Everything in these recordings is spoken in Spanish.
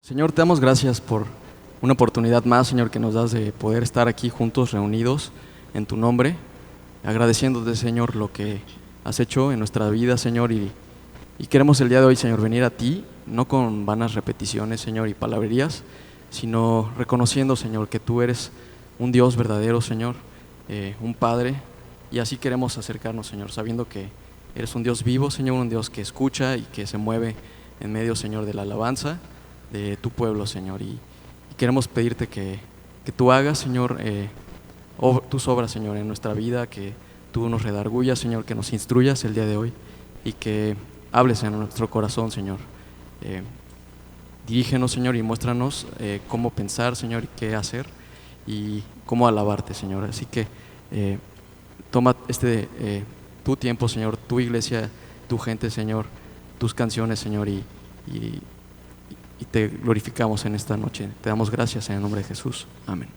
Señor, te damos gracias por una oportunidad más, Señor, que nos das de poder estar aquí juntos, reunidos en tu nombre, agradeciéndote, Señor, lo que has hecho en nuestra vida, Señor, y queremos el día de hoy, Señor, venir a ti, no con vanas repeticiones, Señor, y palabrerías, sino reconociendo, Señor, que tú eres un Dios verdadero, Señor, un Padre, y así queremos acercarnos, Señor, sabiendo que eres un Dios vivo, Señor, un Dios que escucha y que se mueve en medio, Señor, de la alabanza de tu pueblo, Señor, y queremos pedirte que tú hagas, Señor, tus obras, Señor, en nuestra vida, que tú nos redargullas, Señor, que nos instruyas el día de hoy y que hables en nuestro corazón, Señor. Dirígenos, Señor, y muéstranos cómo pensar, Señor, y qué hacer y cómo alabarte, Señor. Así que toma tu tiempo, Señor, tu iglesia, tu gente, Señor, tus canciones, Señor, y te glorificamos en esta noche. Te damos gracias en el nombre de Jesús. Amén.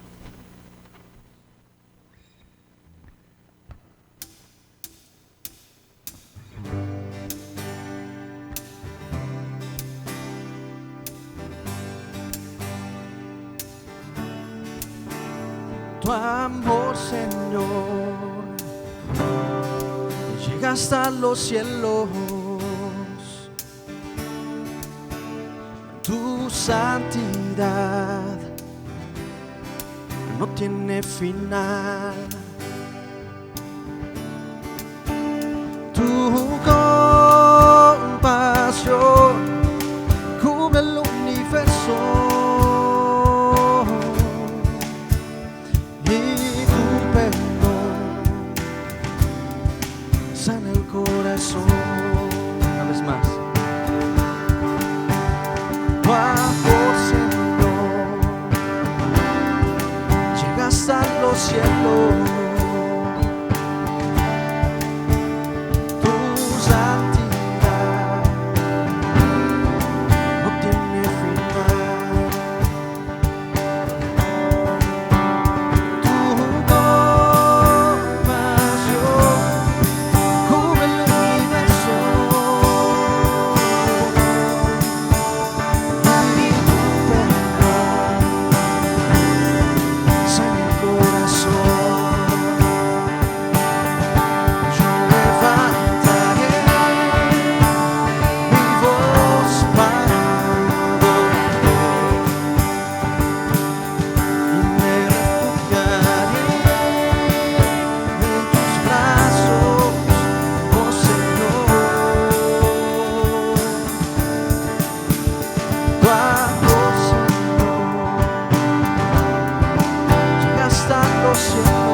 Tu amor, Señor, llega hasta los cielos. Tu santidad no tiene final. Tu compasión cubre el universo. Una vez más. Tu amor, Señor, llega hasta los cielos. Tu santidad no tiene final. Tu compasión cubre el universo. Y tu perdón sana el corazón. Yo levantaré mi voz para adorarte y me refugiaré en tus brazos, oh Señor. Tu amor, Señor, llega hasta los cielos.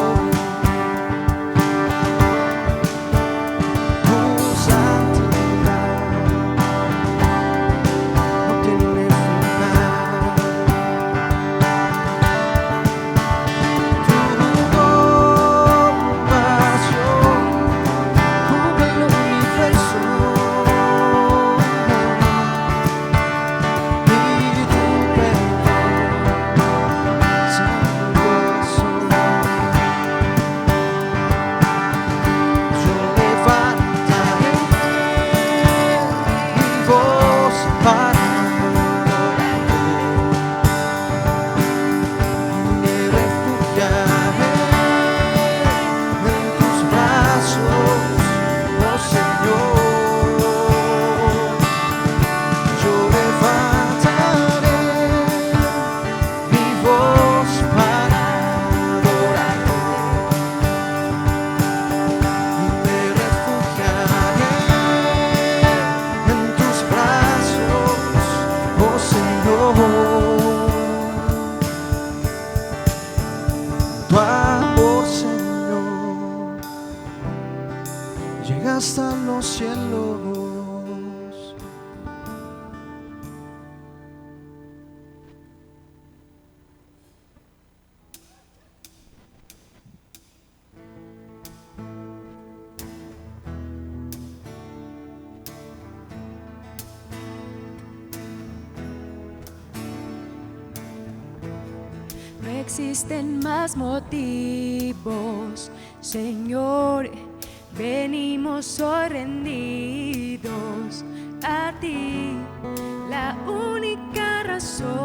Tu santidad no tiene final. Tu compasión cubre el universo. Y tu perdón sana el corazón. Yo levantaré mi voz para adorarte y me refugiaré en tus brazos, oh Señor. Yo levantaré mi voz para adorarte y me refugiaré en tus brazos, oh Señor. Tu amor, Señor, llega hasta los cielos. No existen más motivos, Señor, venimos hoy rendidos a ti, la única razón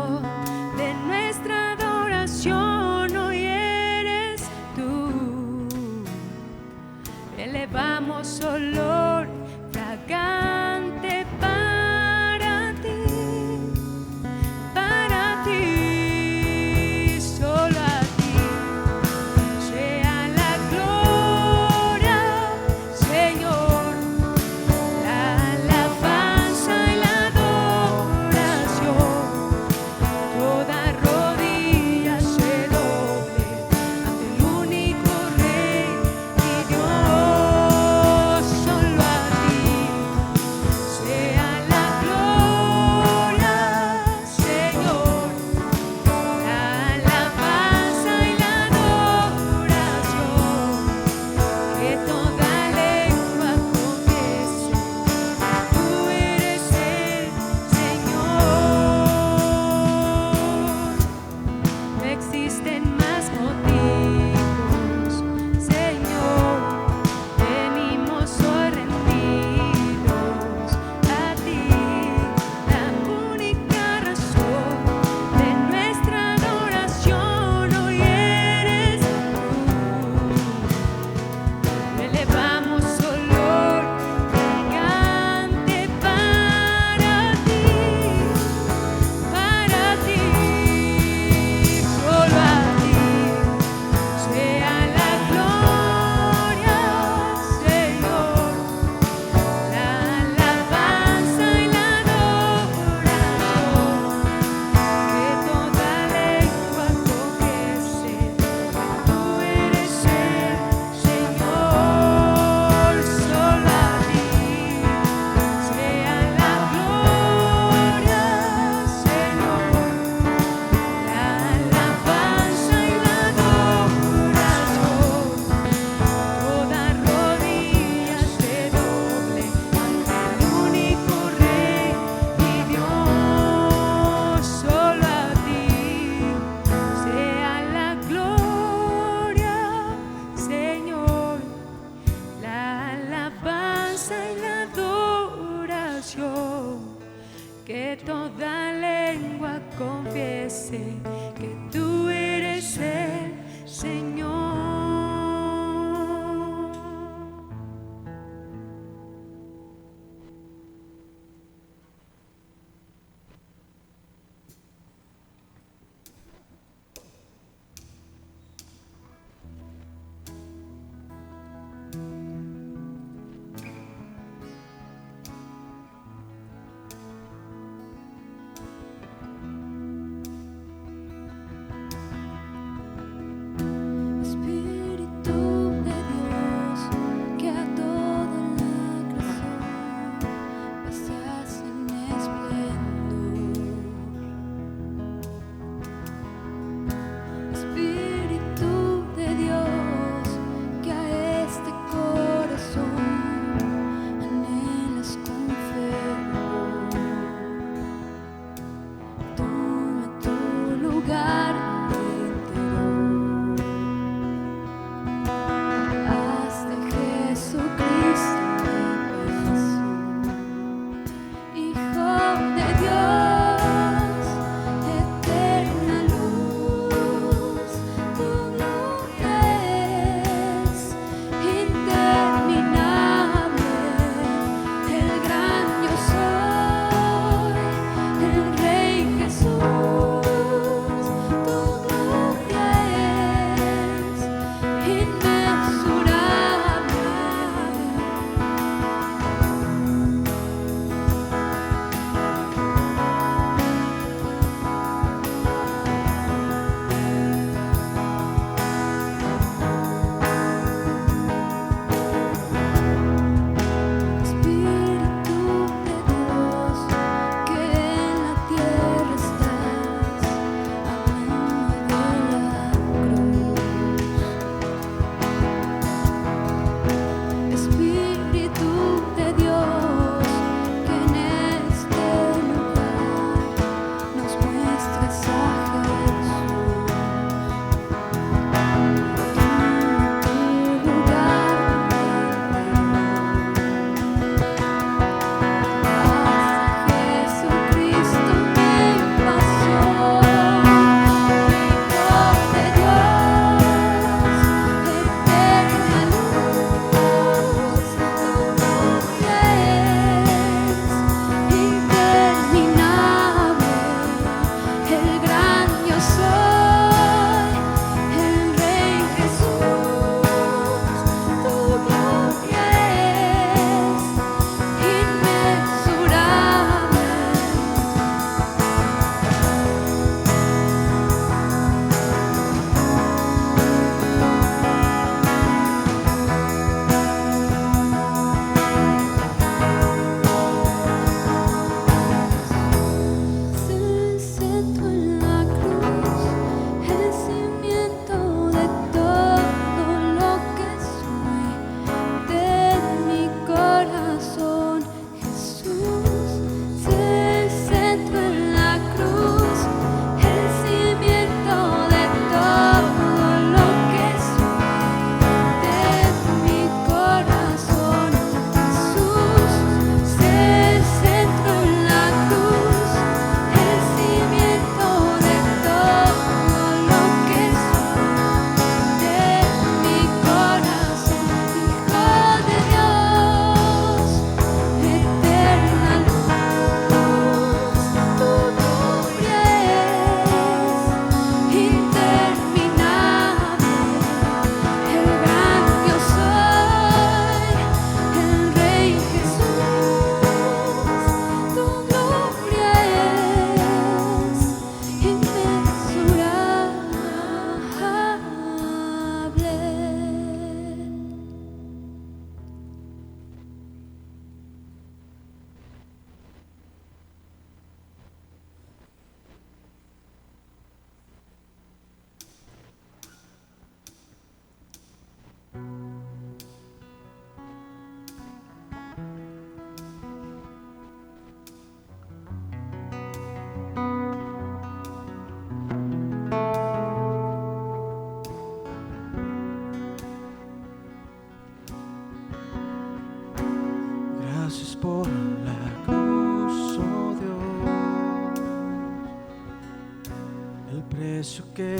el precio que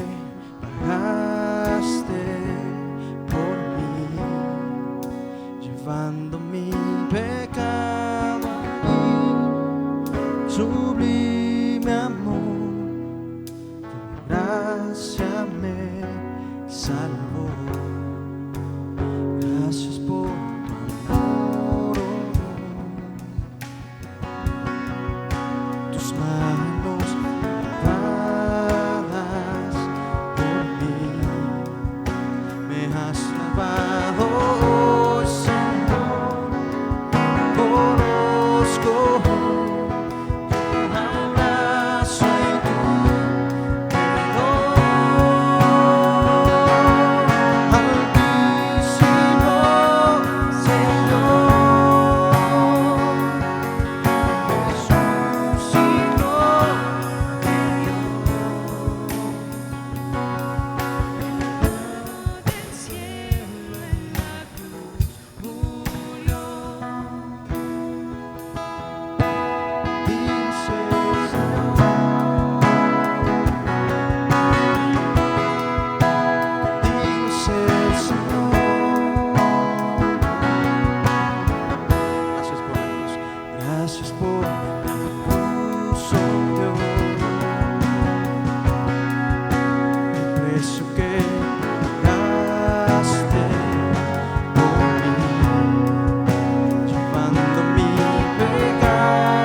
pagaste por mí, llevando mi pecado, sublime amor, tu gracia me salvó. Gracias por tu amor, tus manos lavadas por mí, me has salvado, Señor. Conozco tu abrazo y tu perdón, altísimo Señor. Gracias por la cruz, Señor, el precio que pagaste por mí, llevando mi pecado,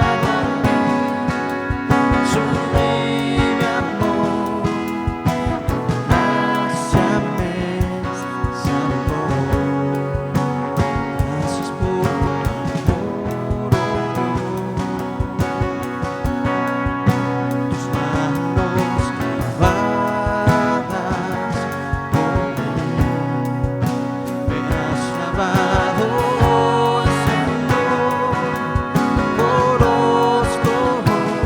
sublime amor, tu gracia me salvó. Gracias por tu amor, tus manos lavadas por mí, me has lavado, Señor. Conozco tu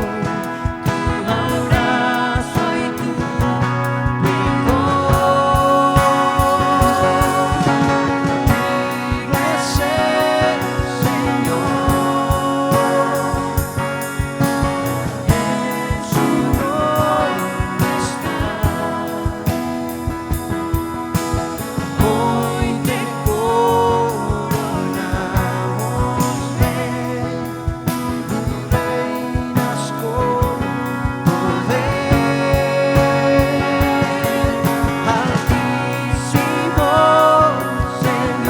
abrazo y tu perdón, digno es el Señor. En su nombre está. Hoy te coronamos, reinas con poder, altísimo Señor.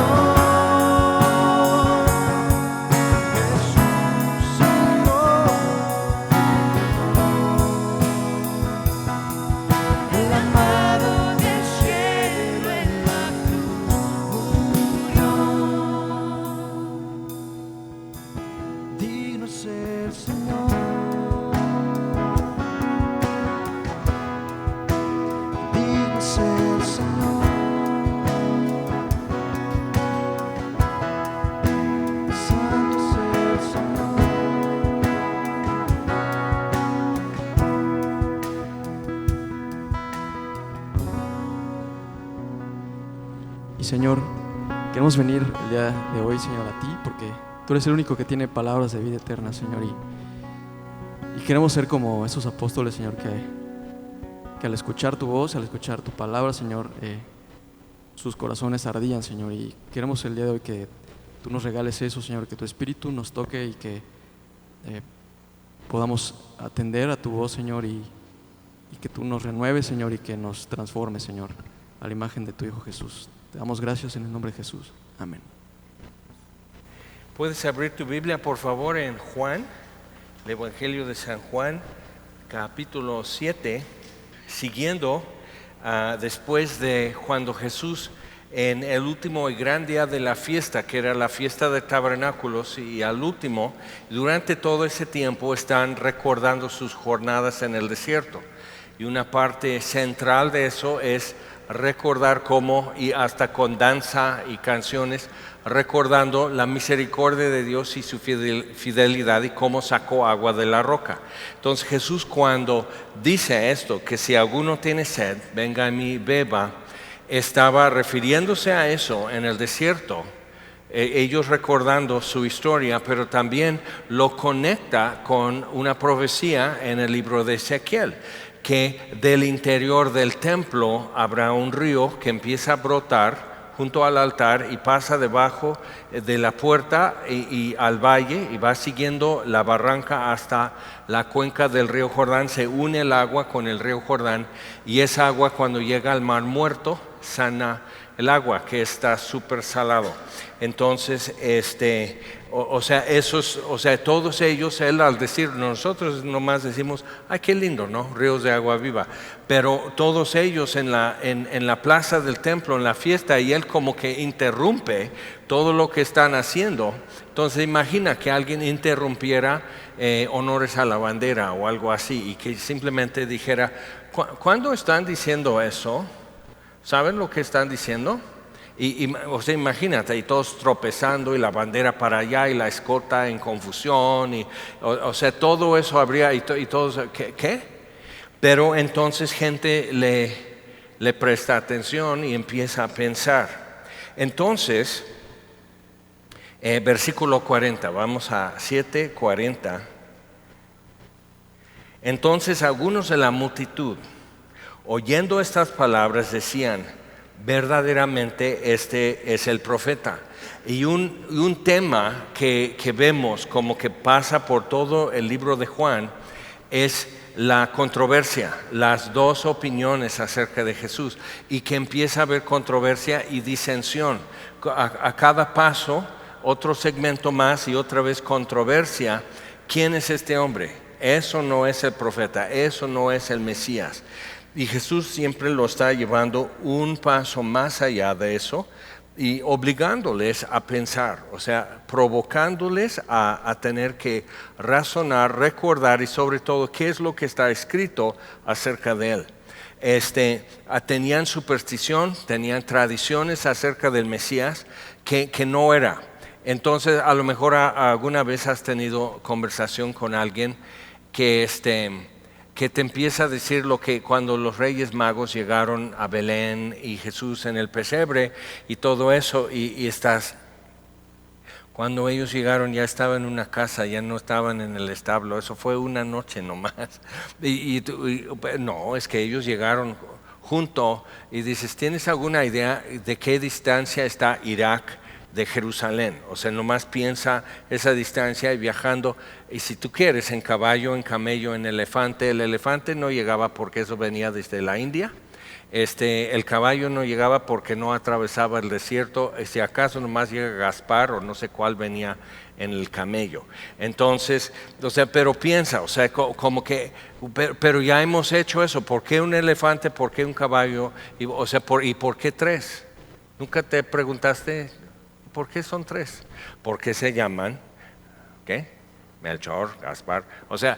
Jesús, Señor. El amado del cielo en la cruz murió. Digno es el Señor. Digno es el Señor. Santo es el Señor. Y Señor, queremos venir el día de hoy, Señor, a ti, porque tú eres el único que tiene palabras de vida eterna, Señor. Y queremos ser como esos apóstoles, Señor, que al escuchar tu voz, al escuchar tu palabra, Señor, sus corazones ardían, Señor. Y queremos el día de hoy que tú nos regales eso, Señor, que tu Espíritu nos toque y que podamos atender a tu voz, Señor, y que tú nos renueves, Señor, y que nos transformes, Señor, a la imagen de tu Hijo Jesús. Te damos gracias en el nombre de Jesús. Amén. Puedes abrir tu Biblia, por favor, en Juan, el Evangelio de San Juan, capítulo 7, siguiendo después de cuando Jesús, en el último y gran día de la fiesta, que era la fiesta de tabernáculos, y al último, durante todo ese tiempo están recordando sus jornadas en el desierto. Y una parte central de eso es recordar cómo, y hasta con danza y canciones, recordando la misericordia de Dios y su fidelidad y cómo sacó agua de la roca. Entonces Jesús, cuando dice esto, que si alguno tiene sed, venga a mí, beba, estaba refiriéndose a eso en el desierto, ellos recordando su historia, pero también lo conecta con una profecía en el libro de Ezequiel, que del interior del templo habrá un río que empieza a brotar junto al altar y pasa debajo de la puerta y al valle, y va siguiendo la barranca hasta la cuenca del río Jordán. Se une el agua con el río Jordán, y esa agua, cuando llega al mar Muerto, sana el agua, que está súper salado. Entonces, todos ellos, él al decir, nosotros nomás decimos, ay, qué lindo, ¿no? Ríos de agua viva. Pero todos ellos en la plaza del templo, en la fiesta, y él como que interrumpe todo lo que están haciendo. Entonces imagina que alguien interrumpiera honores a la bandera o algo así, y que simplemente dijera, ¿cuándo están diciendo eso? ¿Saben lo que están diciendo? O sea, imagínate, y todos tropezando, y la bandera para allá, y la escolta en confusión, o sea, todo eso habría, y todos, ¿qué? Pero entonces gente le presta atención y empieza a pensar. Entonces, versículo 40, vamos a 7:40. Entonces algunos de la multitud, oyendo estas palabras, decían, verdaderamente este es el profeta. Y un tema que vemos como que pasa por todo el libro de Juan es la controversia, las dos opiniones acerca de Jesús, y que empieza a haber controversia y disensión. A cada paso, otro segmento más y otra vez controversia. ¿Quién es este hombre? Eso no es el profeta, eso no es el Mesías. Y Jesús siempre lo está llevando un paso más allá de eso y obligándoles a pensar, o sea, provocándoles a tener que razonar, recordar, y sobre todo qué es lo que está escrito acerca de él. Tenían superstición, tenían tradiciones acerca del Mesías que no era. Entonces, a lo mejor alguna vez has tenido conversación con alguien que te empieza a decir lo que cuando los Reyes Magos llegaron a Belén y Jesús en el pesebre y todo eso, y estás, cuando ellos llegaron ya estaba en una casa, ya no estaban en el establo, eso fue una noche nomás. No, es que ellos llegaron junto, y dices, ¿tienes alguna idea de qué distancia está Irak de Jerusalén? O sea, nomás piensa esa distancia, y viajando, y si tú quieres, en caballo, en camello, en elefante. El elefante no llegaba porque eso venía desde la India. El caballo no llegaba porque no atravesaba el desierto. Si acaso nomás llega Gaspar o no sé cuál venía en el camello. Entonces, o sea, pero piensa, o sea, como que, pero ya hemos hecho eso. ¿Por qué un elefante? ¿Por qué un caballo? ¿Y por qué tres? ¿Nunca te preguntaste por qué son tres? ¿Por qué se llaman? ¿Qué? Melchor, Gaspar, o sea,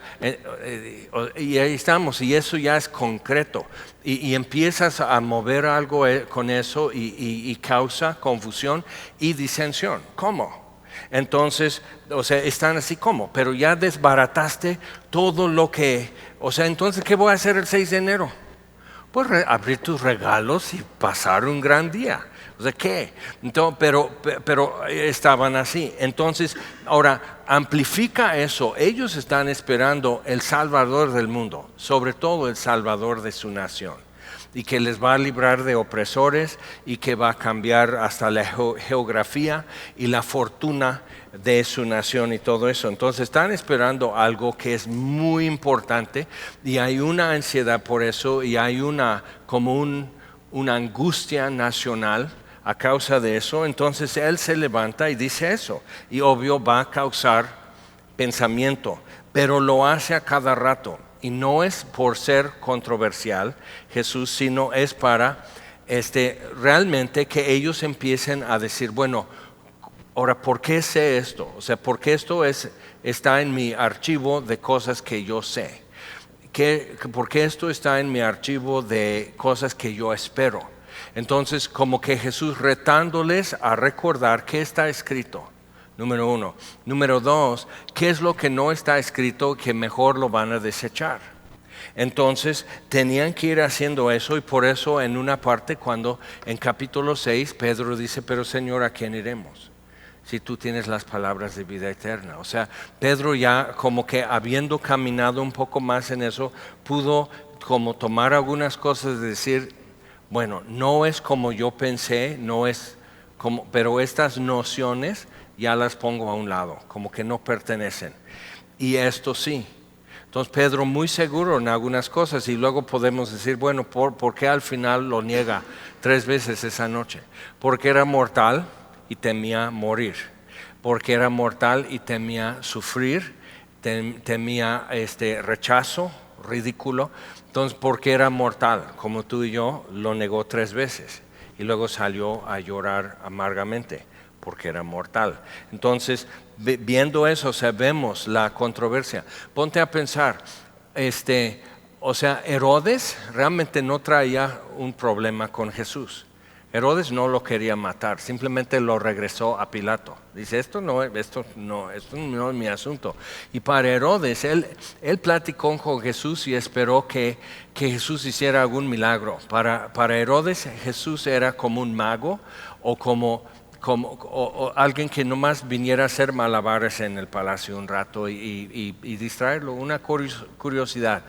y ahí estamos, y eso ya es concreto, y empiezas a mover algo con eso, y causa confusión y disensión. ¿Cómo? Entonces, o sea, están así como, pero ya desbarataste todo lo que, o sea, entonces, ¿qué voy a hacer el 6 de enero? Pues abrir tus regalos y pasar un gran día. O sea, ¿qué? Entonces, pero estaban así. Entonces, ahora, amplifica eso. Ellos están esperando el Salvador del mundo, sobre todo el Salvador de su nación, y que les va a librar de opresores, y que va a cambiar hasta la geografía y la fortuna de su nación y todo eso. Entonces están esperando algo que es muy importante, y hay una ansiedad por eso, y hay una angustia nacional a causa de eso. Entonces él se levanta y dice eso, y obvio va a causar pensamiento, pero lo hace a cada rato, y no es por ser controversial Jesús, sino es para realmente que ellos empiecen a decir, bueno, ahora, ¿por qué sé esto? O sea, ¿por qué esto está en mi archivo de cosas que yo sé? ¿Por qué esto está en mi archivo de cosas que yo espero? Entonces, como que Jesús retándoles a recordar qué está escrito, número uno. Número dos, qué es lo que no está escrito que mejor lo van a desechar. Entonces, tenían que ir haciendo eso, y por eso en una parte, cuando en capítulo 6, Pedro dice, pero Señor, ¿a quién iremos? si tú tienes las palabras de vida eterna? O sea, Pedro ya como que habiendo caminado un poco más en eso, pudo como tomar algunas cosas y decir, bueno, no es como yo pensé, no es como, pero estas nociones ya las pongo a un lado, como que no pertenecen. Y esto sí. Entonces Pedro muy seguro en algunas cosas y luego podemos decir, bueno, ¿por qué al final lo niega 3 veces esa noche? Porque era mortal y temía morir. Porque era mortal y temía sufrir, temía rechazo, ridículo. Entonces, porque era mortal, como tú y yo, lo negó 3 veces. Y luego salió a llorar amargamente, porque era mortal. Entonces, viendo eso, vemos la controversia. Ponte a pensar, o sea, Herodes realmente no traía un problema con Jesús. Herodes no lo quería matar, simplemente lo regresó a Pilato. Dice, esto no es mi asunto. Y para Herodes, él platicó con Jesús y esperó que Jesús hiciera algún milagro. Para Herodes, Jesús era como un mago o alguien que nomás viniera a hacer malabares en el palacio un rato y distraerlo, una curiosidad.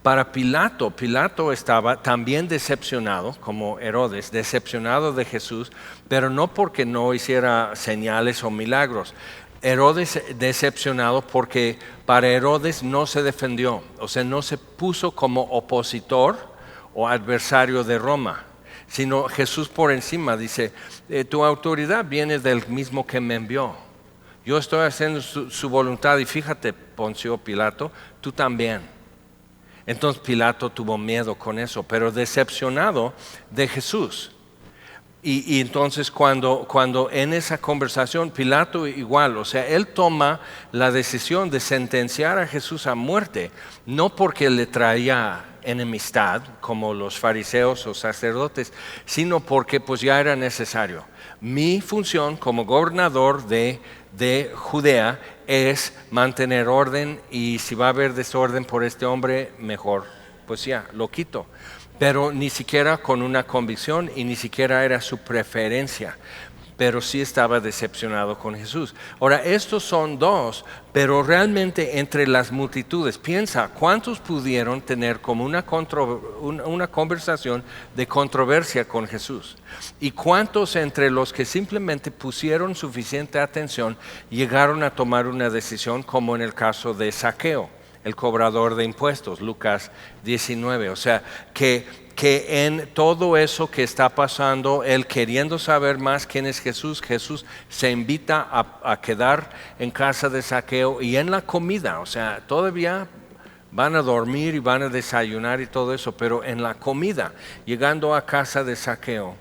Para Pilato estaba también decepcionado, como Herodes, decepcionado de Jesús, pero no porque no hiciera señales o milagros. Herodes decepcionado porque para Herodes no se defendió, o sea, no se puso como opositor o adversario de Roma, sino Jesús por encima dice, tu autoridad viene del mismo que me envió. Yo estoy haciendo su voluntad y fíjate, Poncio Pilato, tú también. Entonces Pilato tuvo miedo con eso, pero decepcionado de Jesús. Y entonces cuando en esa conversación Pilato igual, o sea, él toma la decisión de sentenciar a Jesús a muerte, no porque le traía enemistad como los fariseos o sacerdotes, sino porque pues ya era necesario. Mi función como gobernador de Judea es mantener orden y si va a haber desorden por este hombre, mejor, pues ya, lo quito. Pero ni siquiera con una convicción y ni siquiera era su preferencia, pero sí estaba decepcionado con Jesús. Ahora, estos son 2, pero realmente entre las multitudes, piensa, ¿cuántos pudieron tener como una conversación de controversia con Jesús? ¿Y cuántos entre los que simplemente pusieron suficiente atención llegaron a tomar una decisión, como en el caso de Zaqueo, el cobrador de impuestos, Lucas 19? O sea, que en todo eso que está pasando, él queriendo saber más quién es Jesús, Jesús se invita a quedar en casa de Zaqueo y en la comida, o sea, todavía van a dormir y van a desayunar y todo eso, pero en la comida, llegando a casa de Zaqueo,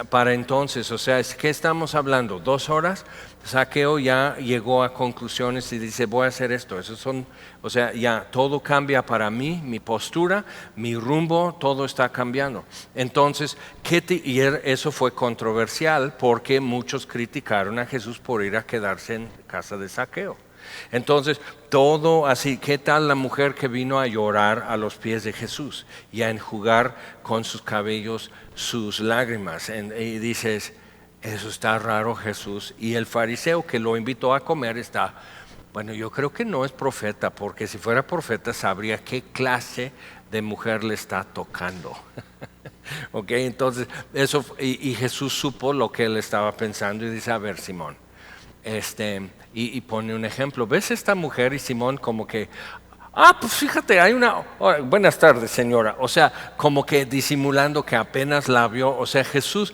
para entonces, o sea, ¿qué estamos hablando? 2 horas. Zaqueo ya llegó a conclusiones y dice, voy a hacer esto. O sea, ya todo cambia para mí, mi postura, mi rumbo, todo está cambiando. Entonces, y eso fue controversial porque muchos criticaron a Jesús por ir a quedarse en casa de Zaqueo. Entonces, todo así, ¿qué tal la mujer que vino a llorar a los pies de Jesús y a enjugar con sus cabellos sus lágrimas? Y dices, eso está raro, Jesús. Y el fariseo que lo invitó a comer está, bueno, yo creo que no es profeta, porque si fuera profeta sabría qué clase de mujer le está tocando. Ok, entonces, eso, y Jesús supo lo que él estaba pensando y dice, a ver, Simón, y pone un ejemplo. ¿Ves esta mujer? Y Simón como que, pues fíjate, hay una, buenas tardes señora, o sea, como que disimulando que apenas la vio, o sea, Jesús,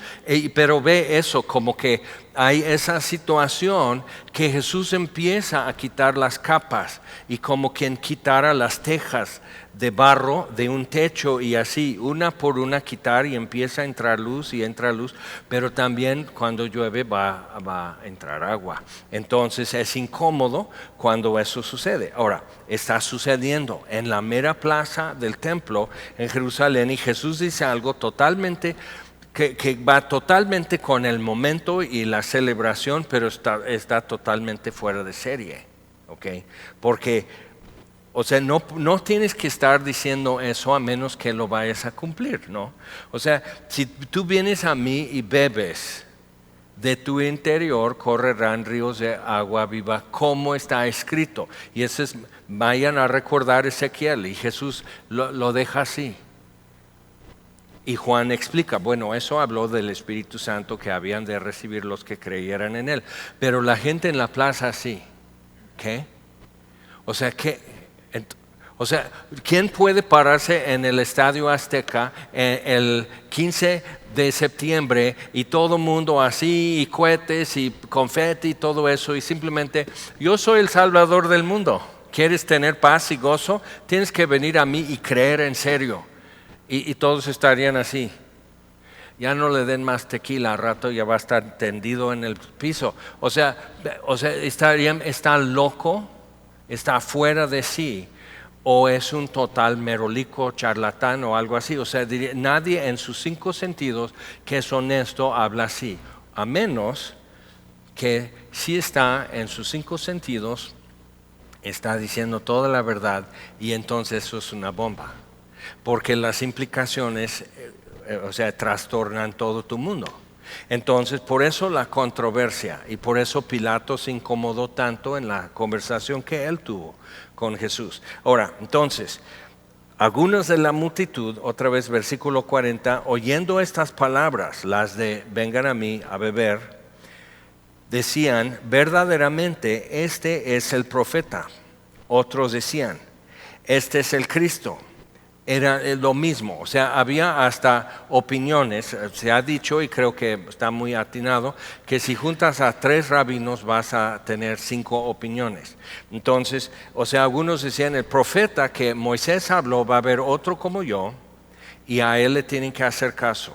pero ve eso, como que hay esa situación que Jesús empieza a quitar las capas y como quien quitara las tejas de barro de un techo y así, una por una quitar y empieza a entrar luz y entra luz, pero también cuando llueve va a entrar agua. Entonces es incómodo cuando eso sucede. Ahora, está sucediendo en la mera plaza del templo en Jerusalén y Jesús dice algo totalmente que va totalmente con el momento y la celebración, pero está totalmente fuera de serie, ¿ok? Porque, o sea, no tienes que estar diciendo eso a menos que lo vayas a cumplir, ¿no? O sea, si tú vienes a mí y bebes de tu interior correrán ríos de agua viva, como está escrito. Y eso es, vayan a recordar Ezequiel, y Jesús lo deja así. Y Juan explica, bueno, eso habló del Espíritu Santo que habían de recibir los que creyeran en él. Pero la gente en la plaza sí. ¿Qué? O sea, ¿quién puede pararse en el Estadio Azteca el 15 de septiembre y todo el mundo así, y cohetes y confeti y todo eso, y simplemente, yo soy el Salvador del mundo? ¿Quieres tener paz y gozo? Tienes que venir a mí y creer en serio. Y todos estarían así. Ya no le den más tequila, al rato ya va a estar tendido en el piso. O sea, está loco, está fuera de sí, o es un total merolico, charlatán o algo así. O sea, nadie en sus 5 sentidos que es honesto habla así, a menos que sí está en sus 5 sentidos, está diciendo toda la verdad, y entonces eso es una bomba. Porque las implicaciones, trastornan todo tu mundo. Entonces, por eso la controversia, y por eso Pilato se incomodó tanto en la conversación que él tuvo con Jesús. Ahora, entonces, algunos de la multitud, otra vez versículo 40, oyendo estas palabras, las de vengan a mí a beber, decían, verdaderamente este es el profeta. Otros decían, este es el Cristo. Era lo mismo, o sea, había hasta opiniones. Se ha dicho, y creo que está muy atinado, que si juntas a 3 rabinos vas a tener 5 opiniones. Entonces, o sea, algunos decían, el profeta que Moisés habló, va a haber otro como yo, y a él le tienen que hacer caso.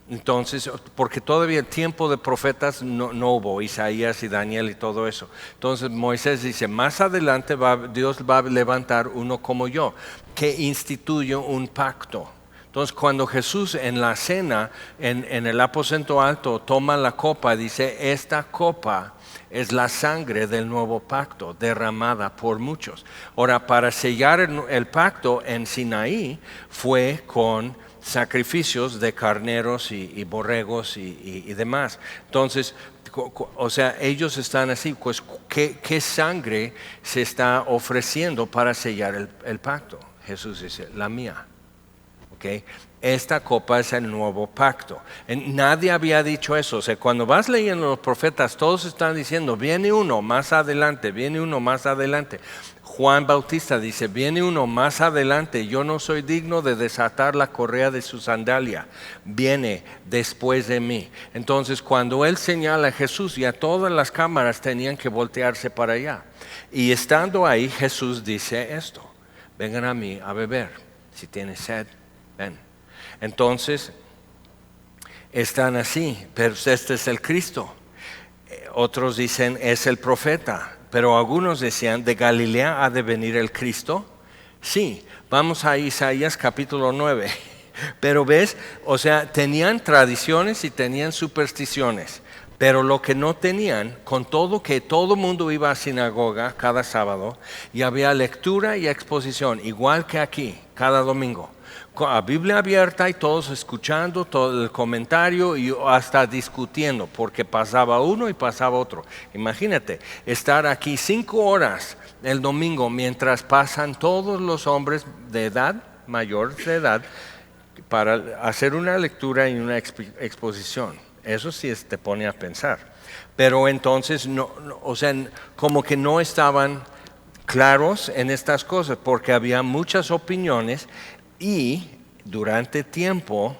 Entonces, porque todavía el tiempo de profetas no hubo, Isaías y Daniel y todo eso. Entonces Moisés dice, más adelante Dios va a levantar uno como yo, que instituye un pacto. Entonces cuando Jesús en la cena, en el aposento alto, toma la copa, dice, esta copa es la sangre del nuevo pacto, derramada por muchos. Ahora, para sellar el pacto en Sinaí, fue con sacrificios de carneros y borregos y demás. Entonces, o sea, ellos están así, pues, ¿qué sangre se está ofreciendo para sellar el pacto? Jesús dice, la mía. ¿Okay? Esta copa es el nuevo pacto. Nadie había dicho eso. O sea, cuando vas leyendo los profetas, todos están diciendo, viene uno más adelante, viene uno más adelante. Juan Bautista dice, viene uno más adelante, yo no soy digno de desatar la correa de su sandalia, viene después de mí. Entonces, cuando él señala a Jesús, ya todas las cámaras tenían que voltearse para allá. Y estando ahí, Jesús dice esto, vengan a mí a beber, si tienes sed, ven. Entonces, están así, pero este es el Cristo. Otros dicen, es el profeta. Pero algunos decían, ¿de Galilea ha de venir el Cristo? Sí, vamos a Isaías capítulo 9. Pero ves, o sea, tenían tradiciones y tenían supersticiones. Pero lo que no tenían, con todo que todo mundo iba a sinagoga cada sábado, y había lectura y exposición, igual que aquí, cada domingo. Con la Biblia abierta y todos escuchando todo el comentario y hasta discutiendo, porque pasaba uno y pasaba otro. Imagínate, estar aquí 5 horas el domingo mientras pasan todos los hombres de edad, mayor de edad, para hacer una lectura y una exposición. Eso sí te pone a pensar. Pero entonces, o sea, como que no estaban claros en estas cosas, porque había muchas opiniones. Y durante tiempo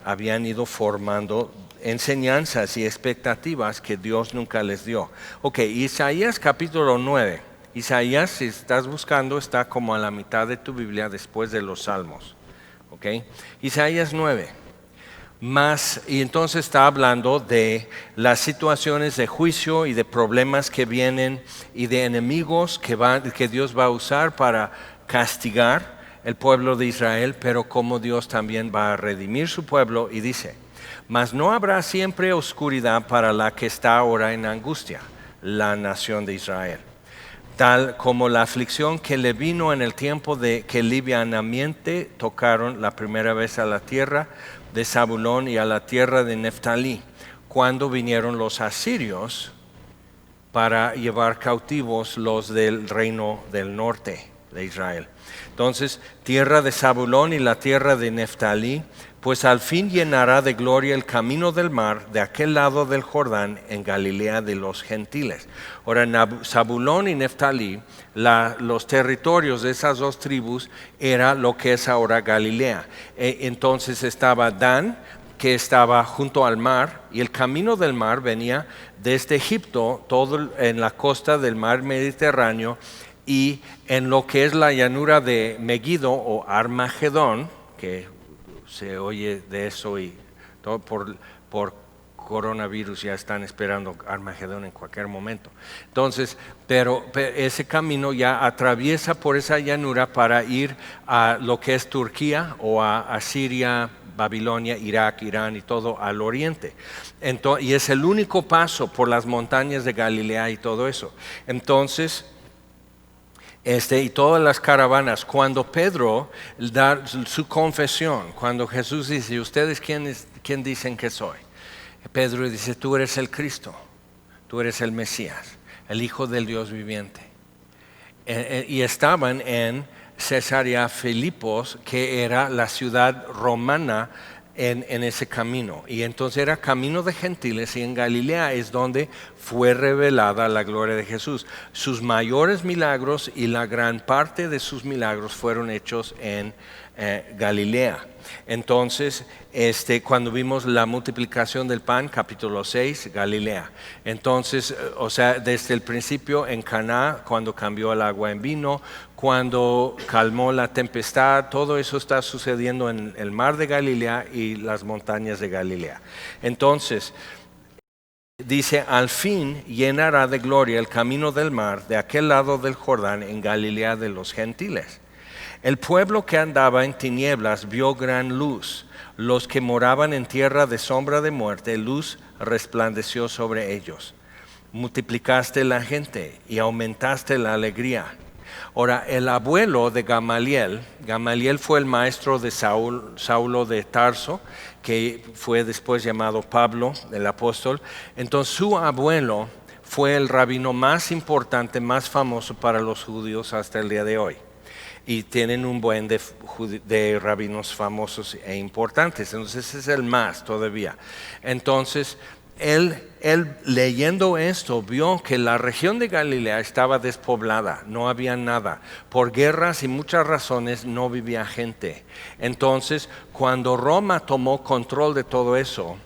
habían ido formando enseñanzas y expectativas que Dios nunca les dio. Ok, Isaías capítulo 9. Isaías, si estás buscando, está como a la mitad de tu Biblia después de los Salmos. Ok, Isaías 9. Y entonces está hablando de las situaciones de juicio y de problemas que vienen y de enemigos que Dios va a usar para castigar el pueblo de Israel, pero como Dios también va a redimir su pueblo, y dice, mas no habrá siempre oscuridad para la que está ahora en angustia, la nación de Israel, tal como la aflicción que le vino en el tiempo de que livianamente tocaron la primera vez a la tierra, de Zabulón y a la tierra de Neftalí, cuando vinieron los asirios para llevar cautivos los del reino del norte de Israel. Entonces, tierra de Zabulón y la tierra de Neftalí, pues al fin llenará de gloria el camino del mar de aquel lado del Jordán en Galilea de los gentiles. Ahora, Zabulón y Neftalí, los territorios de esas dos tribus era lo que es ahora Galilea. Entonces estaba Dan, que estaba junto al mar, y el camino del mar venía desde Egipto, todo en la costa del mar Mediterráneo, y en lo que es la llanura de Megiddo o Armagedón, que se oye de eso y todo por coronavirus ya están esperando Armagedón en cualquier momento. Entonces, pero ese camino ya atraviesa por esa llanura para ir a lo que es Turquía o a Siria, Babilonia, Irak, Irán y todo al oriente. Entonces, y es el único paso por las montañas de Galilea y todo eso. Entonces, y todas las caravanas, cuando Pedro da su confesión, cuando Jesús dice, ¿ustedes quién dicen que soy? Pedro dice, tú eres el Cristo, tú eres el Mesías, el Hijo del Dios viviente. Y estaban en Cesarea Filipos, que era la ciudad romana en ese camino. Y entonces era camino de gentiles, y en Galilea es donde fue revelada la gloria de Jesús. Sus mayores milagros y la gran parte de sus milagros fueron hechos en Galilea. Entonces, cuando vimos la multiplicación del pan, capítulo 6, Galilea. Entonces, o sea, desde el principio en Caná, cuando cambió el agua en vino, cuando calmó la tempestad, todo eso está sucediendo en el mar de Galilea y las montañas de Galilea. Entonces, dice, al fin llenará de gloria el camino del mar de aquel lado del Jordán en Galilea de los gentiles. El pueblo que andaba en tinieblas vio gran luz. Los que moraban en tierra de sombra de muerte, luz resplandeció sobre ellos. Multiplicaste la gente y aumentaste la alegría. Ahora, el abuelo de Gamaliel fue el maestro de Saulo de Tarso, que fue después llamado Pablo, el apóstol. Entonces, su abuelo fue el rabino más importante, más famoso para los judíos hasta el día de hoy. Y tienen un buen de rabinos famosos e importantes. Entonces, ese es el más todavía. Entonces, él leyendo esto vio que la región de Galilea estaba despoblada, no había nada. Por guerras y muchas razones no vivía gente. Entonces, cuando Roma tomó control de todo eso,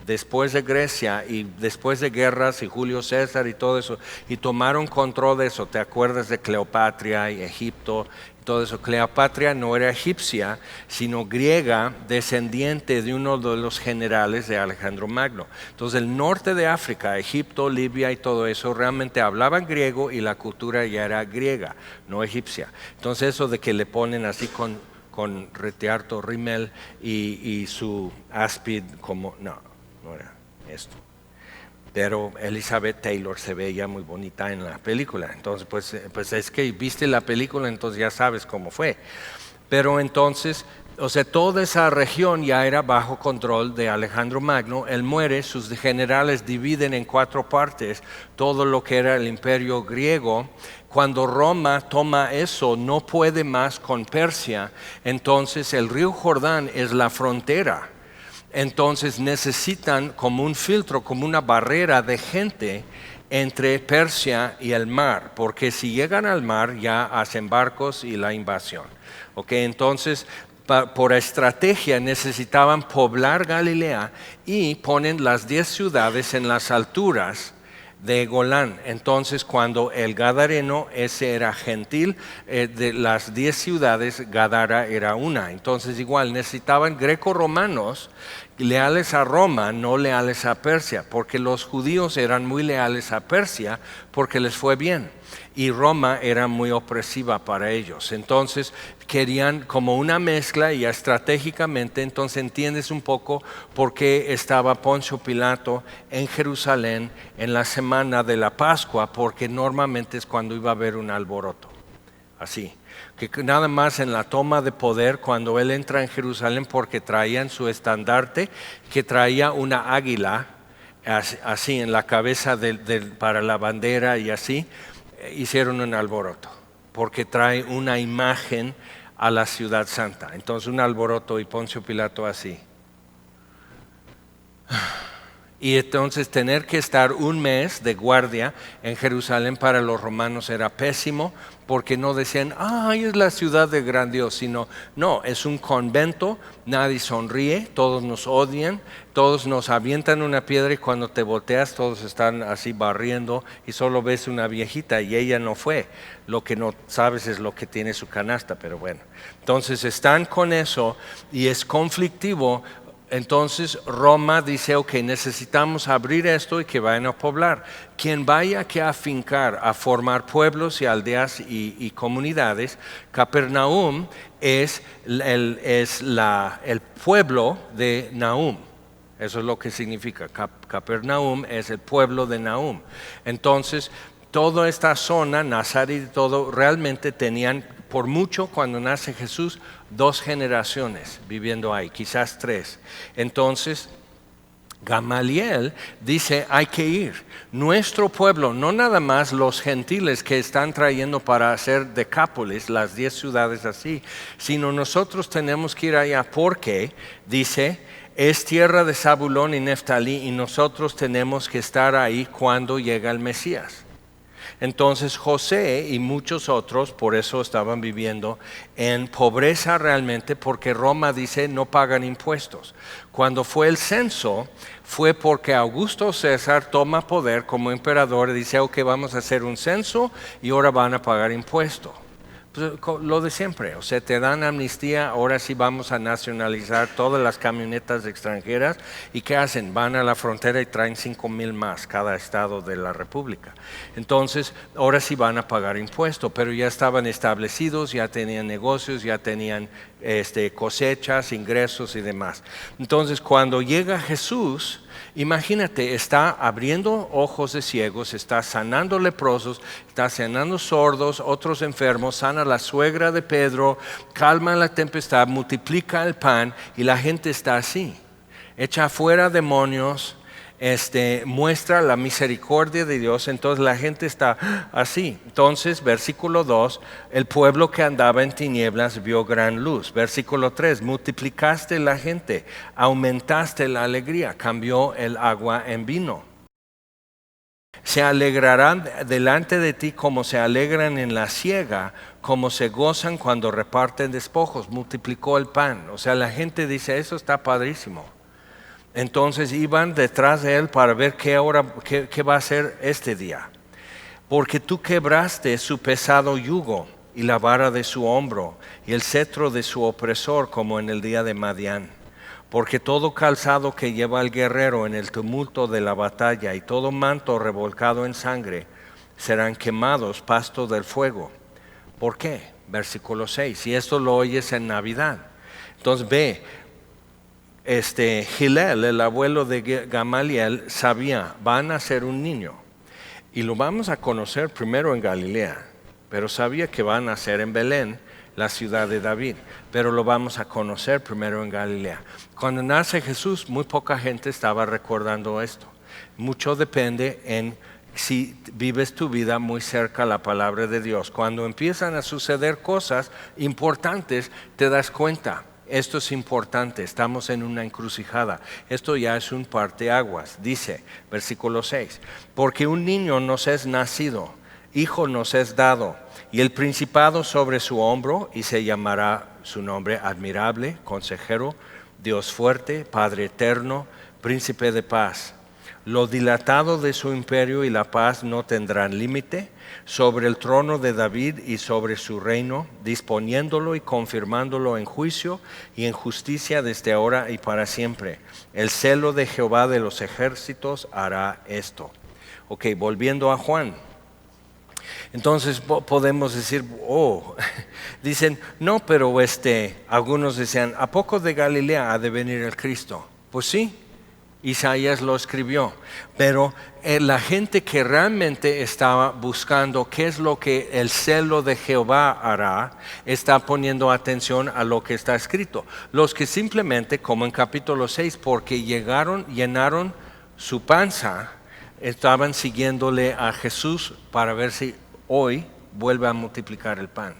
después de Grecia y después de guerras y Julio César y todo eso, y tomaron control de eso, ¿te acuerdas de Cleopatra y Egipto? Todo eso. Cleopatra no era egipcia, sino griega, descendiente de uno de los generales de Alejandro Magno. Entonces el norte de África, Egipto, Libia y todo eso, realmente hablaban griego y la cultura ya era griega, no egipcia. Entonces eso de que le ponen así con Retiarto Rimmel y su áspid como, no era esto. Pero Elizabeth Taylor se veía muy bonita en la película. Entonces, pues es que viste la película, entonces ya sabes cómo fue. Pero entonces, o sea, toda esa región ya era bajo control de Alejandro Magno. Él muere, sus generales dividen en 4 partes todo lo que era el imperio griego. Cuando Roma toma eso, no puede más con Persia. Entonces, el río Jordán es la frontera. Entonces necesitan como un filtro, como una barrera de gente entre Persia y el mar, porque si llegan al mar ya hacen barcos y la invasión. Okay, entonces, por estrategia necesitaban poblar Galilea y ponen las 10 ciudades en las alturas de Golán. Entonces, cuando el gadareno, ese era gentil, de las 10 ciudades, Gadara era una. Entonces, igual, necesitaban greco-romanos leales a Roma, no leales a Persia, porque los judíos eran muy leales a Persia porque les fue bien. Y Roma era muy opresiva para ellos. Entonces querían como una mezcla y estratégicamente, entonces entiendes un poco por qué estaba Poncio Pilato en Jerusalén en la semana de la Pascua, porque normalmente es cuando iba a haber un alboroto. Así. que nada más en la toma de poder, cuando él entra en Jerusalén, porque traían su estandarte, que traía una águila así en la cabeza para la bandera y así, hicieron un alboroto, porque trae una imagen a la ciudad santa. Entonces un alboroto y Poncio Pilato así. Y entonces tener que estar un mes de guardia en Jerusalén para los romanos era pésimo, porque no decían, ay, es la ciudad de gran Dios, sino, no, es un convento, nadie sonríe, todos nos odian, todos nos avientan una piedra y cuando te volteas todos están así barriendo y solo ves una viejita y ella no fue. Lo que no sabes es lo que tiene su canasta, pero bueno. Entonces están con eso y es conflictivo. Entonces Roma dice, ok, necesitamos abrir esto y que vayan a poblar. Quien vaya que afincar, a formar pueblos y aldeas y comunidades, Capernaum es el pueblo de Nahum. Eso es lo que significa. Capernaum es el pueblo de Nahum. Entonces, toda esta zona, Nazaret y todo, realmente tenían, por mucho cuando nace Jesús, 2 generaciones viviendo ahí, quizás 3. Entonces, Gamaliel dice, hay que ir. Nuestro pueblo, no nada más los gentiles que están trayendo para hacer Decápolis, las 10 ciudades así, sino nosotros tenemos que ir allá porque, dice, es tierra de Zabulón y Neftalí y nosotros tenemos que estar ahí cuando llega el Mesías. Entonces José y muchos otros por eso estaban viviendo en pobreza realmente, porque Roma dice no pagan impuestos. Cuando fue el censo fue porque Augusto César toma poder como emperador y dice, ok, vamos a hacer un censo y ahora van a pagar impuestos. Pues, lo de siempre, o sea, te dan amnistía, ahora sí vamos a nacionalizar todas las camionetas extranjeras. ¿Y qué hacen? Van a la frontera y traen 5,000 más cada estado de la república. Entonces, ahora sí van a pagar impuestos, pero ya estaban establecidos, ya tenían negocios, ya tenían cosechas, ingresos y demás. Entonces, cuando llega Jesús, imagínate, está abriendo ojos de ciegos, está sanando leprosos, está sanando sordos, otros enfermos, sana a la suegra de Pedro, calma la tempestad, multiplica el pan y la gente está así. Echa fuera demonios, muestra la misericordia de Dios, entonces la gente está así. Entonces, versículo 2, el pueblo que andaba en tinieblas vio gran luz. Versículo 3, multiplicaste la gente, aumentaste la alegría, cambió el agua en vino. Se alegrarán delante de ti como se alegran en la siega, como se gozan cuando reparten despojos. Multiplicó el pan. O sea, la gente dice, eso está padrísimo. Entonces iban detrás de él para ver qué va a hacer este día. Porque tú quebraste su pesado yugo y la vara de su hombro y el cetro de su opresor como en el día de Madián. Porque todo calzado que lleva el guerrero en el tumulto de la batalla y todo manto revolcado en sangre serán quemados pasto del fuego. ¿Por qué? Versículo 6. Y esto lo oyes en Navidad. Entonces ve. Gilel, el abuelo de Gamaliel, sabía, van a ser un niño y lo vamos a conocer primero en Galilea, pero sabía que van a ser en Belén, la ciudad de David, pero lo vamos a conocer primero en Galilea. Cuando nace Jesús, muy poca gente estaba recordando esto. Mucho depende en si vives tu vida muy cerca a la palabra de Dios. Cuando empiezan a suceder cosas importantes, te das cuenta. Esto es importante, estamos en una encrucijada. Esto ya es un parteaguas. Dice, versículo 6, porque un niño nos es nacido, hijo nos es dado, y el principado sobre su hombro, y se llamará su nombre admirable, consejero, Dios fuerte, Padre eterno, príncipe de paz. Lo dilatado de su imperio y la paz no tendrán límite sobre el trono de David y sobre su reino, disponiéndolo y confirmándolo en juicio y en justicia desde ahora y para siempre. El celo de Jehová de los ejércitos hará esto. Ok, volviendo a Juan. Entonces podemos decir, dicen, no, pero algunos decían, ¿a poco de Galilea ha de venir el Cristo? Pues sí. Isaías lo escribió, pero la gente que realmente estaba buscando qué es lo que el celo de Jehová hará, está poniendo atención a lo que está escrito. Los que simplemente, como en capítulo 6, porque llenaron su panza, estaban siguiéndole a Jesús para ver si hoy vuelve a multiplicar el pan.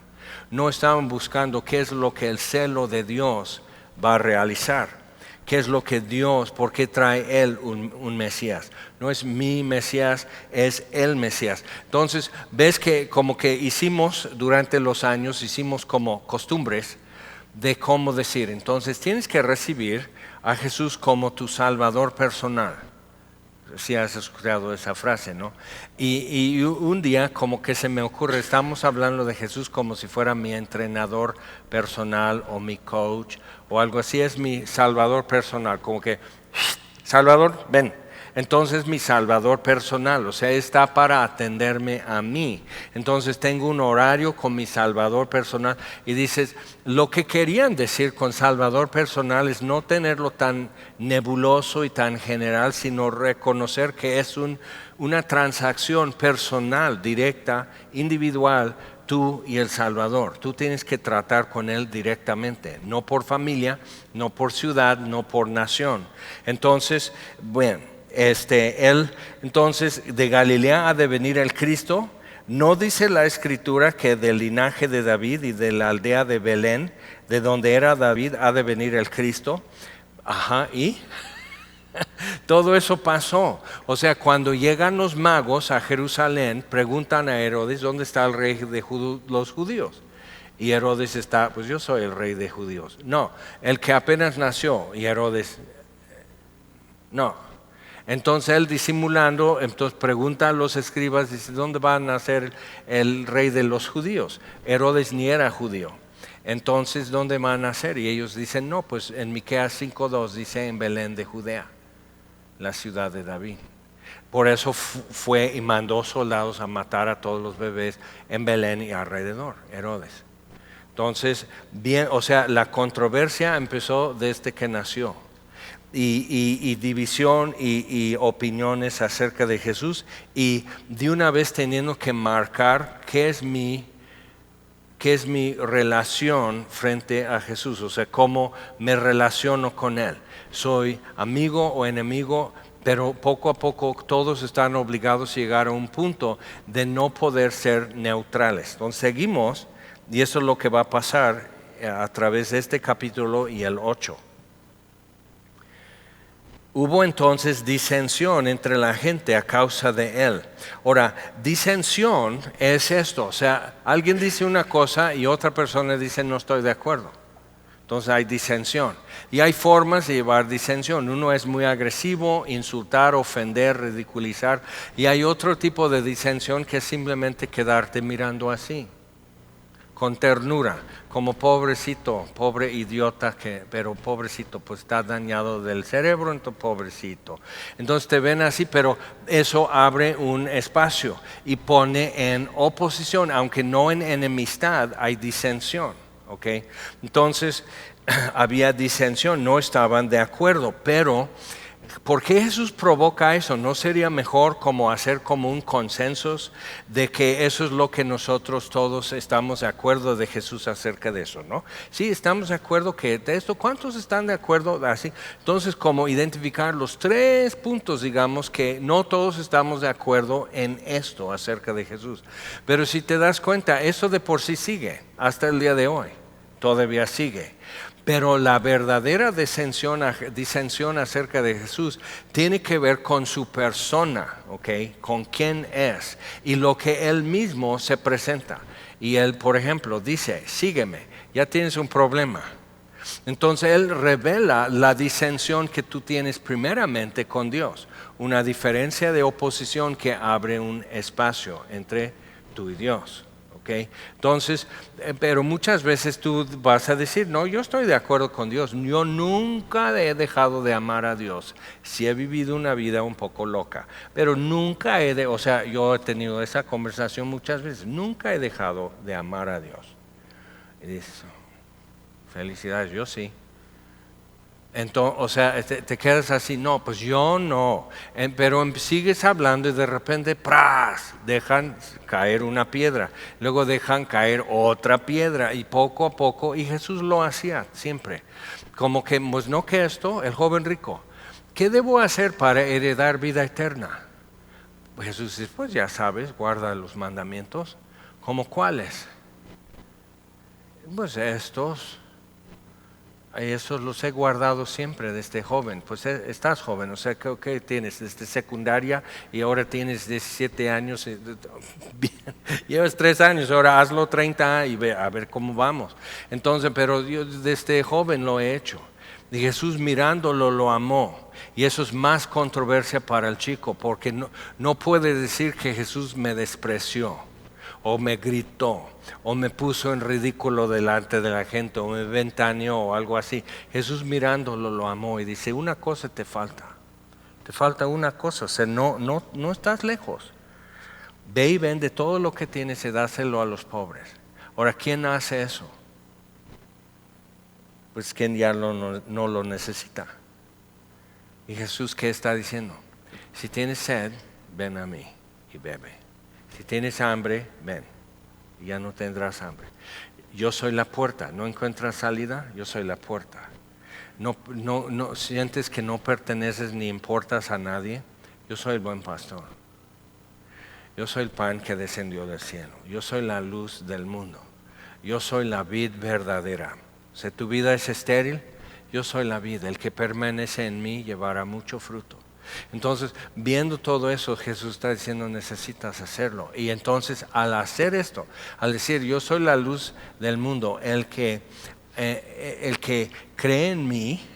No estaban buscando qué es lo que el celo de Dios va a realizar. ¿Qué es lo que Dios, por qué trae Él un Mesías? No es mi Mesías, es el Mesías. Entonces, ves que como que hicimos durante los años, hicimos como costumbres de cómo decir. Entonces, tienes que recibir a Jesús como tu Salvador personal. Si has escuchado esa frase, ¿no? Y un día como que se me ocurre, estamos hablando de Jesús como si fuera mi entrenador personal o mi coach o algo así, es mi Salvador personal, como que, Salvador, ven. Entonces mi Salvador personal, o sea, está para atenderme a mí. Entonces tengo un horario con mi Salvador personal y dices, lo que querían decir con Salvador personal es no tenerlo tan nebuloso y tan general, sino reconocer que es una transacción personal, directa, individual, tú y el Salvador. Tú tienes que tratar con Él directamente, no por familia, no por ciudad, no por nación. Entonces, bueno. Entonces de Galilea ha de venir el Cristo. No dice la Escritura que del linaje de David y de la aldea de Belén, de donde era David, ha de venir el Cristo. Ajá, y todo eso pasó. O sea, cuando llegan los magos a Jerusalén, preguntan a Herodes, ¿dónde está el rey de los judíos? Y Herodes está, pues yo soy el rey de judíos. No, el que apenas nació. Y Herodes, no. Entonces él disimulando, entonces pregunta a los escribas, dice, ¿dónde va a nacer el rey de los judíos? Herodes ni era judío. Entonces, ¿dónde va a nacer? Y ellos dicen, no, pues en Miqueas 5:2 dice en Belén de Judea, la ciudad de David. Por eso fue y mandó soldados a matar a todos los bebés en Belén y alrededor, Herodes. Entonces, bien, o sea, la controversia empezó desde que nació. Y división y opiniones acerca de Jesús, y de una vez teniendo que marcar qué es mi relación frente a Jesús, o sea, cómo me relaciono con Él. ¿Soy amigo o enemigo? Pero poco a poco todos están obligados a llegar a un punto de no poder ser neutrales. Entonces seguimos, y eso es lo que va a pasar a través de este capítulo y el 8. Hubo entonces disensión entre la gente a causa de él. Ahora, disensión es esto, o sea, alguien dice una cosa y otra persona dice no estoy de acuerdo. Entonces hay disensión. Y hay formas de llevar disensión. Uno es muy agresivo, insultar, ofender, ridiculizar. Y hay otro tipo de disensión que es simplemente quedarte mirando así, con ternura, como pobrecito, pobre idiota, pero pobrecito, pues está dañado del cerebro, entonces pobrecito. Entonces te ven así, pero eso abre un espacio y pone en oposición, aunque no en enemistad, hay disensión, ¿ok? Entonces había disensión, no estaban de acuerdo, pero ¿por qué Jesús provoca eso? ¿No sería mejor como hacer como un consenso de que eso es lo que nosotros todos estamos de acuerdo de Jesús acerca de eso, ¿no? Sí, estamos de acuerdo que de esto, ¿cuántos están de acuerdo así? Entonces, como identificar los 3 puntos, digamos, que no todos estamos de acuerdo en esto acerca de Jesús. Pero si te das cuenta, eso de por sí sigue, hasta el día de hoy, todavía sigue. Pero la verdadera disensión acerca de Jesús tiene que ver con su persona, ¿ok? Con quién es y lo que Él mismo se presenta. Y Él, por ejemplo, dice, sígueme, ya tienes un problema. Entonces Él revela la disensión que tú tienes primeramente con Dios, una diferencia de oposición que abre un espacio entre tú y Dios. Okay. Entonces, pero muchas veces tú vas a decir, no, yo estoy de acuerdo con Dios, yo nunca he dejado de amar a Dios, sí he vivido una vida un poco loca, pero nunca o sea, yo he tenido esa conversación muchas veces, nunca he dejado de amar a Dios. Y dices, felicidades, yo sí. Entonces, o sea, te quedas así, no, pues yo no. Pero sigues hablando y de repente, ¡pras!, dejan caer una piedra. Luego dejan caer otra piedra y poco a poco, y Jesús lo hacía siempre. Como que, pues no que esto, el joven rico, ¿qué debo hacer para heredar vida eterna? Jesús dice, pues ya sabes, guarda los mandamientos. ¿Cómo cuáles? Pues estos los he guardado siempre desde joven. Pues estás joven, o sea, ¿qué tienes? Desde secundaria y ahora tienes 17 años. Bien, llevas 3 años, ahora hazlo 30 y ve a ver cómo vamos. Entonces, pero yo desde joven lo he hecho. Y Jesús mirándolo lo amó. Y eso es más controversia para el chico, porque no puede decir que Jesús me despreció, o me gritó, o me puso en ridículo delante de la gente, o me ventaneó, o algo así. Jesús mirándolo lo amó y dice, una cosa te falta una cosa, o sea, no estás lejos. Ve y vende todo lo que tienes y dáselo a los pobres. Ahora, ¿quién hace eso? Pues quien ya no lo necesita. Y Jesús, ¿qué está diciendo? Si tienes sed, ven a mí y bebe. Si tienes hambre, ven y ya no tendrás hambre. Yo soy la puerta. ¿No encuentras salida? Yo soy la puerta. No sientes que no perteneces ni importas a nadie. Yo soy el buen pastor. Yo soy el pan que descendió del cielo. Yo soy la luz del mundo. Yo soy la vid verdadera. O sea, tu vida es estéril. Yo soy la vid. El que permanece en mí llevará mucho fruto. Entonces, viendo todo eso, Jesús está diciendo, necesitas hacerlo. Y entonces, al hacer esto, al decir, yo soy la luz del mundo, el que cree en mí,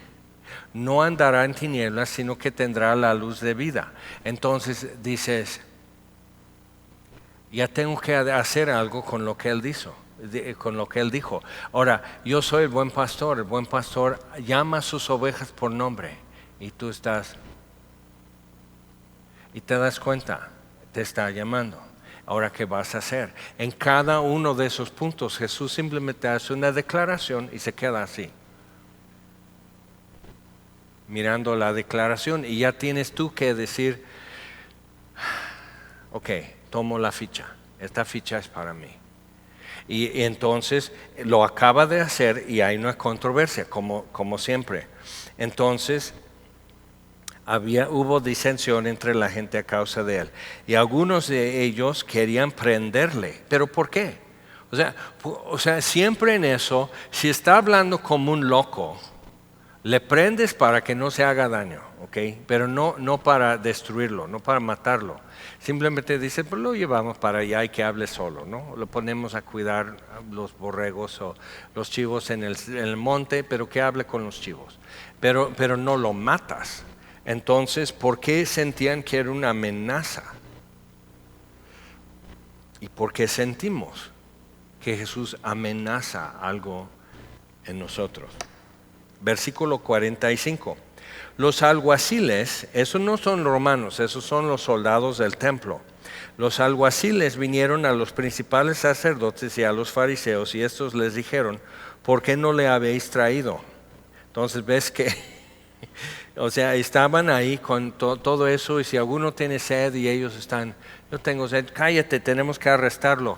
no andará en tinieblas, sino que tendrá la luz de vida. Entonces dices, ya tengo que hacer algo con lo que Él dijo. Ahora, yo soy el buen pastor llama a sus ovejas por nombre, y tú estás... Y te das cuenta, te está llamando. Ahora, ¿qué vas a hacer? En cada uno de esos puntos, Jesús simplemente hace una declaración y se queda así, mirando la declaración, y ya tienes tú que decir, ok, tomo la ficha, esta ficha es para mí. Y entonces lo acaba de hacer y hay una controversia, como siempre. Entonces, hubo disensión entre la gente a causa de él. Y algunos de ellos querían prenderle. ¿Pero por qué? O sea, siempre en eso, si está hablando como un loco, le prendes para que no se haga daño, ¿ok? Pero no para destruirlo, no para matarlo. Simplemente dice, pues lo llevamos para allá y que hable solo, ¿no? Lo ponemos a cuidar los borregos o los chivos en el monte, pero que hable con los chivos. Pero no lo matas. Entonces, ¿por qué sentían que era una amenaza? ¿Y por qué sentimos que Jesús amenaza algo en nosotros? Versículo 45. Los alguaciles, esos no son romanos, esos son los soldados del templo. Los alguaciles vinieron a los principales sacerdotes y a los fariseos, y estos les dijeron, ¿por qué no le habéis traído? Entonces ves que... O sea, estaban ahí con todo eso, y si alguno tiene sed y ellos están, yo tengo sed, cállate, tenemos que arrestarlo.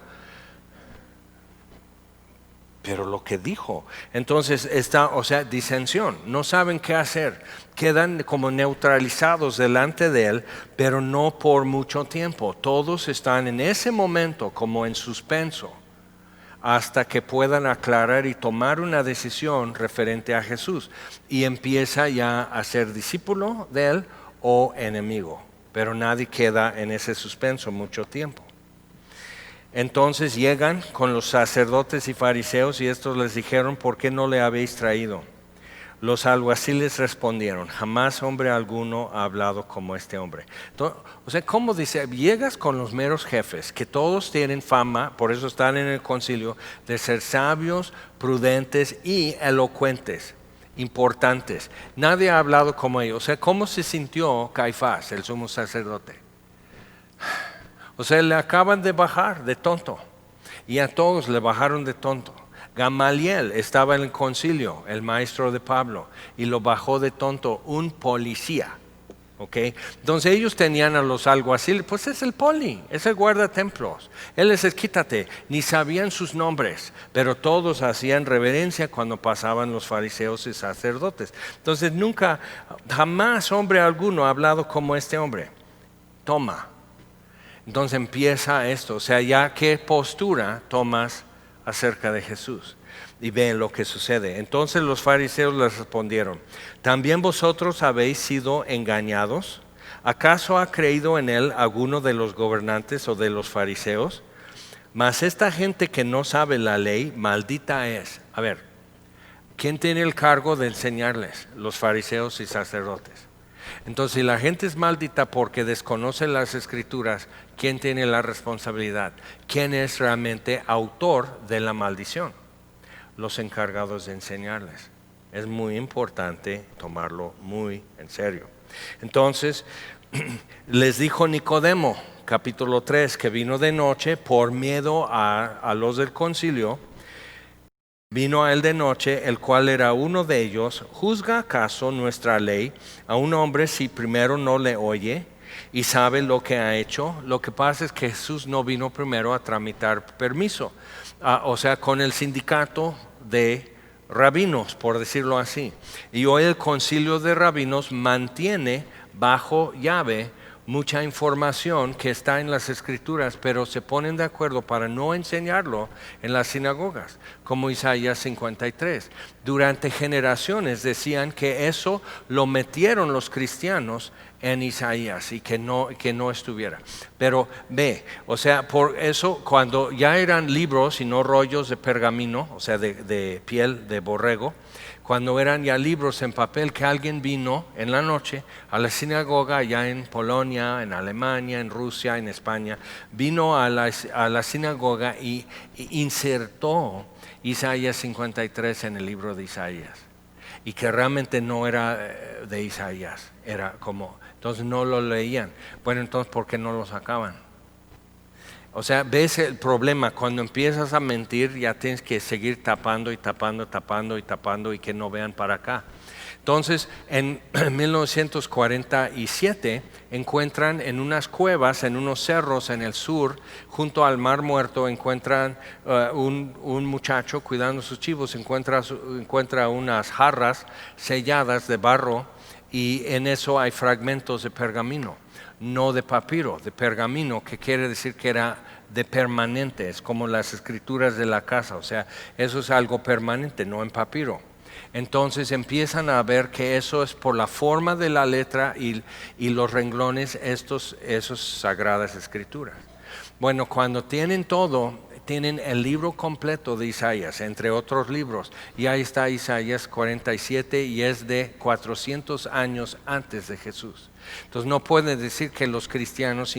Pero lo que dijo, entonces está, o sea, disensión, no saben qué hacer, quedan como neutralizados delante de él, pero no por mucho tiempo. Todos están en ese momento como en suspenso, hasta que puedan aclarar y tomar una decisión referente a Jesús. Y empieza ya a ser discípulo de él o enemigo. Pero nadie queda en ese suspenso mucho tiempo. Entonces llegan con los sacerdotes y fariseos, y estos les dijeron, ¿por qué no le habéis traído? Los alguaciles respondieron, jamás hombre alguno ha hablado como este hombre. Entonces, o sea, ¿cómo dice? Llegas con los meros jefes, que todos tienen fama, por eso están en el concilio, de ser sabios, prudentes y elocuentes, importantes. Nadie ha hablado como ellos. O sea, ¿cómo se sintió Caifás, el sumo sacerdote? O sea, le acaban de bajar de tonto, y a todos le bajaron de tonto. Gamaliel estaba en el concilio, el maestro de Pablo, y lo bajó de tonto un policía. Okay. Entonces ellos tenían a los alguaciles, pues es el poli, es el guardatemplos. Él les dice, quítate, ni sabían sus nombres, pero todos hacían reverencia cuando pasaban los fariseos y sacerdotes. Entonces jamás hombre alguno ha hablado como este hombre. Toma. Entonces empieza esto, o sea, ya qué postura tomas acerca de Jesús. Y ven lo que sucede. Entonces los fariseos les respondieron, ¿también vosotros habéis sido engañados? ¿Acaso ha creído en él alguno de los gobernantes o de los fariseos? Mas esta gente que no sabe la ley, maldita es. A ver, ¿quién tiene el cargo de enseñarles? Los fariseos y sacerdotes. Entonces, si la gente es maldita porque desconoce las escrituras, ¿quién tiene la responsabilidad? ¿Quién es realmente autor de la maldición? Los encargados de enseñarles. Es muy importante tomarlo muy en serio. Entonces, les dijo Nicodemo, capítulo 3, que vino de noche por miedo a los del concilio. Vino a él de noche, el cual era uno de ellos. ¿Juzga acaso nuestra ley a un hombre si primero no le oye y sabe lo que ha hecho? Lo que pasa es que Jesús no vino primero a tramitar permiso. O sea, con el sindicato de rabinos, por decirlo así. Y hoy el concilio de rabinos mantiene bajo llave mucha información que está en las escrituras, pero se ponen de acuerdo para no enseñarlo en las sinagogas, como Isaías 53. Durante generaciones decían que eso lo metieron los cristianos en Isaías y que no estuviera. Pero ve, o sea, por eso cuando ya eran libros y no rollos de pergamino, o sea, de piel de borrego, cuando eran ya libros en papel, que alguien vino en la noche a la sinagoga allá en Polonia, en Alemania, en Rusia, en España, vino a la sinagoga y insertó Isaías 53 en el libro de Isaías, y que realmente no era de Isaías, era como, entonces no lo leían. Bueno, entonces ¿por qué no lo sacaban? O sea, ves el problema, cuando empiezas a mentir ya tienes que seguir tapando y que no vean para acá. Entonces, en 1947 encuentran en unas cuevas, en unos cerros en el sur, junto al Mar Muerto, encuentran un muchacho cuidando sus chivos, encuentra unas jarras selladas de barro, y en eso hay fragmentos de pergamino, no de papiro, de pergamino, que quiere decir que era de permanente, es como las escrituras de la casa, o sea, eso es algo permanente, no en papiro. Entonces empiezan a ver que eso es por la forma de la letra y los renglones, esos sagradas escrituras. Bueno, cuando tienen todo, tienen el libro completo de Isaías, entre otros libros, y ahí está Isaías 47, y es de 400 años antes de Jesús. Entonces no pueden decir que los cristianos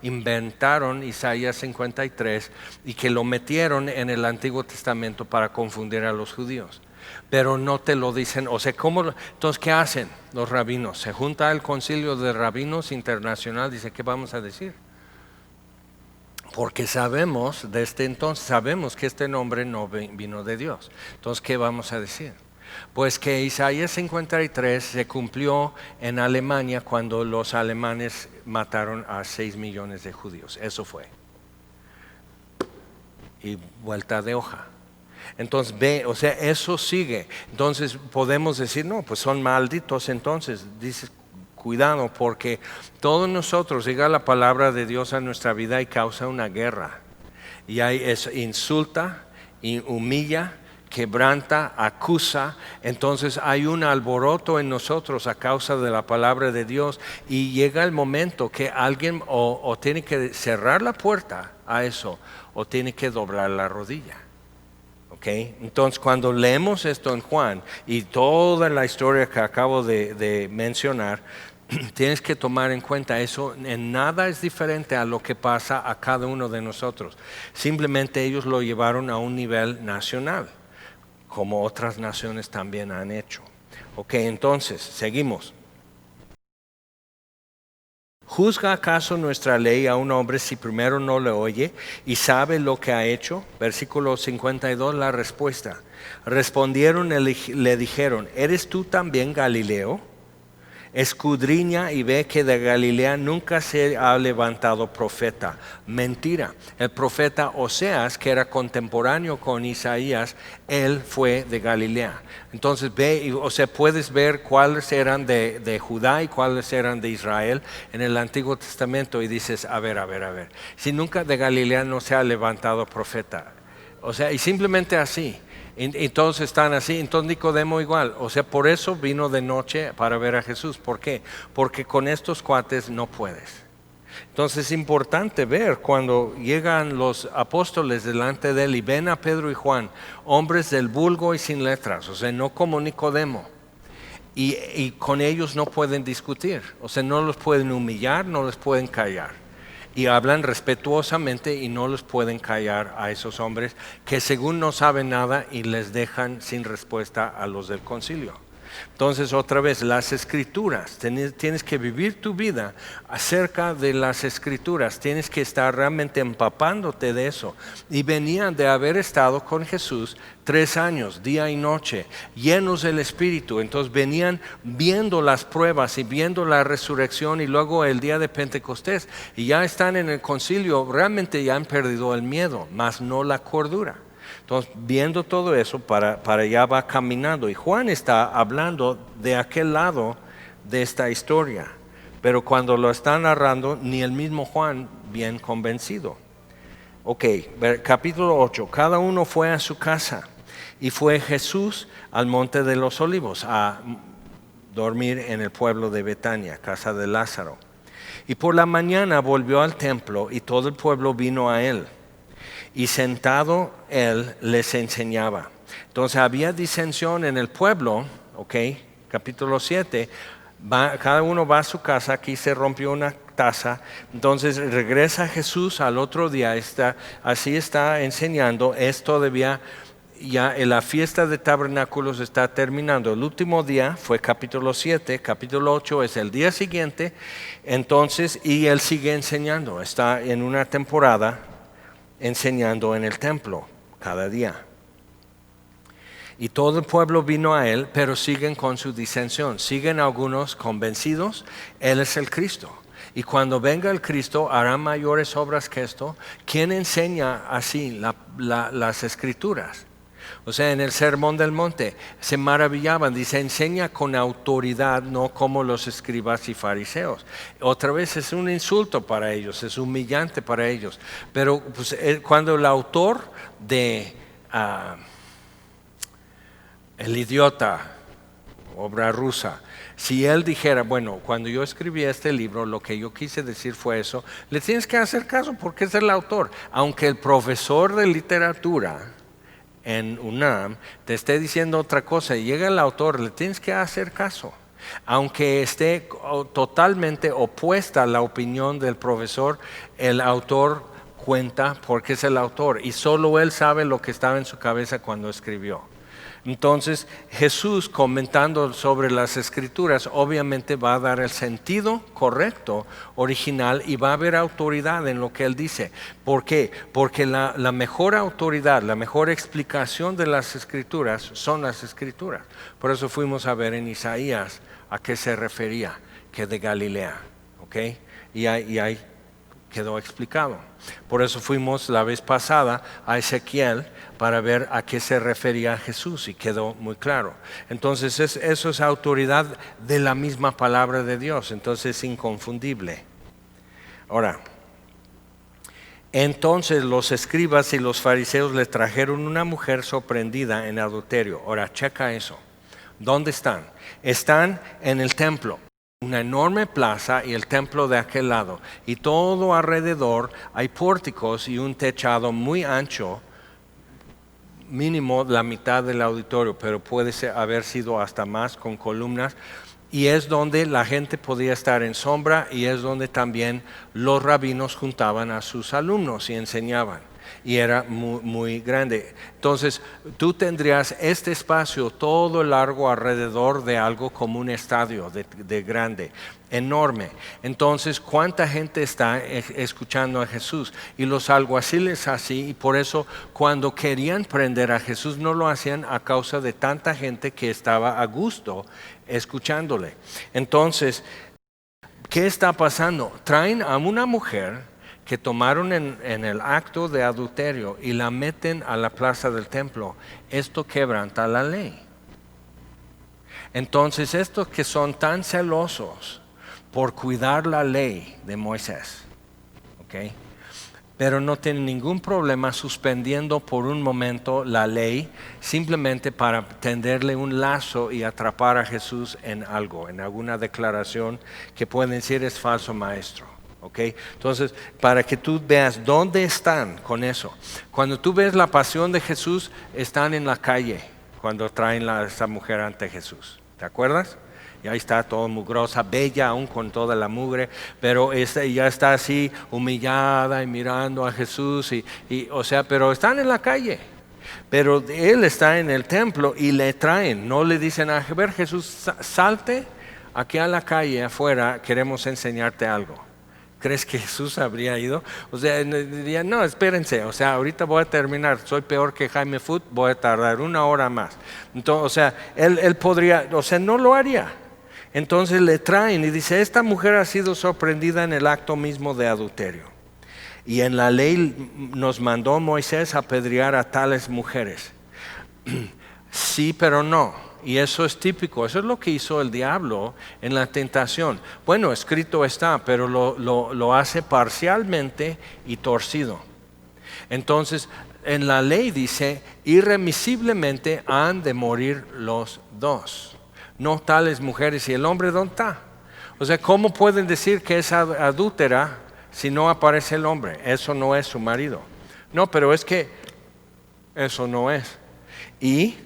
inventaron Isaías 53 y que lo metieron en el Antiguo Testamento para confundir a los judíos. Pero no te lo dicen, o sea, entonces ¿qué hacen los rabinos? Se junta el concilio de rabinos internacional, dice, ¿qué vamos a decir? Porque sabemos que este nombre no vino de Dios. Entonces, ¿qué vamos a decir? Pues que Isaías 53 se cumplió en Alemania cuando los alemanes mataron a 6 millones de judíos. Eso fue. Y vuelta de hoja. Entonces ve, o sea, eso sigue. Entonces podemos decir, no, pues son malditos. Entonces dices, cuidado, porque todos nosotros llega la palabra de Dios a nuestra vida y causa una guerra. Y ahí insulta, y humilla, quebranta, acusa. Entonces hay un alboroto en nosotros a causa de la palabra de Dios, y llega el momento que alguien o tiene que cerrar la puerta a eso, o tiene que doblar la rodilla. Okay. Entonces cuando leemos esto en Juan y toda la historia que acabo de mencionar, tienes que tomar en cuenta eso. En nada es diferente a lo que pasa a cada uno de nosotros. Simplemente ellos lo llevaron a un nivel nacional, como otras naciones también han hecho. Ok, entonces seguimos. ¿Juzga acaso nuestra ley a un hombre si primero no le oye y sabe lo que ha hecho? Versículo 52, la respuesta. Respondieron y le dijeron, ¿eres tú también Galileo? Escudriña y ve que de Galilea nunca se ha levantado profeta. Mentira. El profeta Oseas, que era contemporáneo con Isaías, él fue de Galilea. Entonces puedes ver cuáles eran de Judá y cuáles eran de Israel en el Antiguo Testamento y dices, a ver. Si nunca de Galilea no se ha levantado profeta. Y simplemente así. Y todos están así, entonces Nicodemo igual, por eso vino de noche para ver a Jesús. ¿Por qué? Porque con estos cuates no puedes. Entonces es importante ver cuando llegan los apóstoles delante de él y ven a Pedro y Juan, hombres del vulgo y sin letras, no como Nicodemo. Y con ellos no pueden discutir, no los pueden humillar, no los pueden callar. Y hablan respetuosamente y no los pueden callar a esos hombres que según no saben nada y les dejan sin respuesta a los del concilio. Entonces otra vez, las escrituras, tienes que vivir tu vida acerca de las escrituras, tienes que estar realmente empapándote de eso. Y venían de haber estado con Jesús 3 años, día y noche, llenos del Espíritu. Entonces venían viendo las pruebas y viendo la resurrección y luego el día de Pentecostés. Y ya están en el concilio, realmente ya han perdido el miedo, mas no la cordura. Entonces, viendo todo eso, para allá va caminando. Y Juan está hablando de aquel lado de esta historia. Pero cuando lo está narrando, ni el mismo Juan bien convencido. Capítulo 8. Cada uno fue a su casa. Y fue Jesús al monte de los Olivos a dormir en el pueblo de Betania, casa de Lázaro. Y por la mañana volvió al templo y todo el pueblo vino a él. Y sentado él les enseñaba. Entonces había disensión en el pueblo, capítulo 7, cada uno va a su casa, aquí se rompió una taza, entonces regresa Jesús al otro día, así está enseñando, es todavía, ya la fiesta de tabernáculos está terminando, el último día fue capítulo 7, capítulo 8 es el día siguiente, entonces, y él sigue enseñando, está en una temporada, enseñando en el templo cada día. Y todo el pueblo vino a él, pero siguen con su disensión. Siguen algunos convencidos, él es el Cristo. Y cuando venga el Cristo, hará mayores obras que esto. ¿Quién enseña así las escrituras? En el Sermón del Monte se maravillaban, dice, enseña con autoridad, no como los escribas y fariseos. Otra vez es un insulto para ellos, es humillante para ellos. Pero cuando el autor de El Idiota, obra rusa, si él dijera, bueno, cuando yo escribí este libro, lo que yo quise decir fue eso, le tienes que hacer caso porque es el autor. Aunque el profesor de literatura en UNAM te esté diciendo otra cosa y llega el autor, le tienes que hacer caso. Aunque esté totalmente opuesta a la opinión del profesor, el autor cuenta porque es el autor y solo él sabe lo que estaba en su cabeza cuando escribió. Entonces Jesús, comentando sobre las escrituras, obviamente va a dar el sentido correcto, original, y va a haber autoridad en lo que él dice. ¿Por qué? Porque la mejor autoridad, la mejor explicación de las escrituras son las escrituras. Por eso fuimos a ver en Isaías a qué se refería, que de Galilea, y ahí quedó explicado. Por eso fuimos la vez pasada a Ezequiel para ver a qué se refería Jesús y quedó muy claro. Entonces eso es autoridad de la misma palabra de Dios, entonces es inconfundible. Ahora, entonces los escribas y los fariseos le trajeron una mujer sorprendida en adulterio. Ahora, checa eso. ¿Dónde están? Están en el templo. Una enorme plaza y el templo de aquel lado. Y todo alrededor hay pórticos y un techado muy ancho, mínimo la mitad del auditorio, pero puede haber sido hasta más con columnas. Y es donde la gente podía estar en sombra y es donde también los rabinos juntaban a sus alumnos y enseñaban. y era muy grande. Entonces, tú tendrías este espacio todo largo alrededor de algo como un estadio de grande, enorme. Entonces, ¿cuánta gente está escuchando a Jesús? Y los alguaciles así, y por eso cuando querían prender a Jesús no lo hacían a causa de tanta gente que estaba a gusto escuchándole. Entonces, ¿qué está pasando? Traen a una mujer que tomaron en el acto de adulterio y la meten a la plaza del templo. Esto quebranta la ley. Entonces, estos que son tan celosos por cuidar la ley de Moisés, ¿ok? Pero no tienen ningún problema suspendiendo por un momento la ley simplemente para tenderle un lazo y atrapar a Jesús en algo, en alguna declaración que pueden decir es falso maestro. ¿Okay? Entonces, para que tú veas dónde están con eso. Cuando tú ves la pasión de Jesús, están en la calle cuando traen a esa mujer ante Jesús. ¿Te acuerdas? Y ahí está toda mugrosa, bella aún con toda la mugre, pero ya está así humillada y mirando a Jesús. Pero están en la calle. Pero él está en el templo y le traen, no le dicen a ver Jesús, salte aquí a la calle afuera, queremos enseñarte algo. ¿Crees que Jesús habría ido? O sea, diría, no, espérense, o sea, ahorita voy a terminar, soy peor que Jaime Foot, voy a tardar 1 hora más. Entonces, o sea, él podría, o sea, no lo haría. Entonces le traen y dice, esta mujer ha sido sorprendida en el acto mismo de adulterio. Y en la ley nos mandó Moisés a apedrear a tales mujeres. Sí, pero no. Y eso es típico, eso es lo que hizo el diablo en la tentación. Bueno, escrito está, pero lo hace parcialmente y torcido. Entonces, en la ley dice, irremisiblemente han de morir los dos. No tales mujeres. ¿Y el hombre dónde está? O sea, ¿cómo pueden decir que es adúltera si no aparece el hombre? Eso no es su marido. No, pero es que eso no es. Y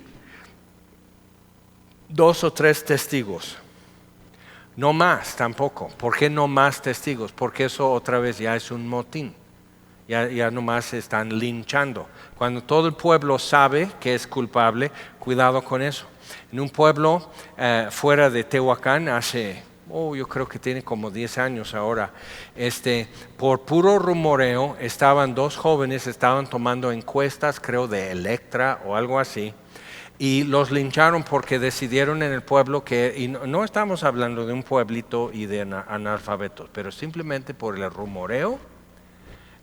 2 o 3 testigos. No más tampoco. ¿Por qué no más testigos? Porque eso otra vez ya es un motín. Ya nomás se están linchando. Cuando todo el pueblo sabe que es culpable, cuidado con eso. En un pueblo fuera de Tehuacán hace, yo creo que tiene como 10 años ahora, por puro rumoreo, estaban 2 jóvenes, estaban tomando encuestas, creo de Electra o algo así, y los lincharon porque decidieron en el pueblo y no estamos hablando de un pueblito y de analfabetos, pero simplemente por el rumoreo.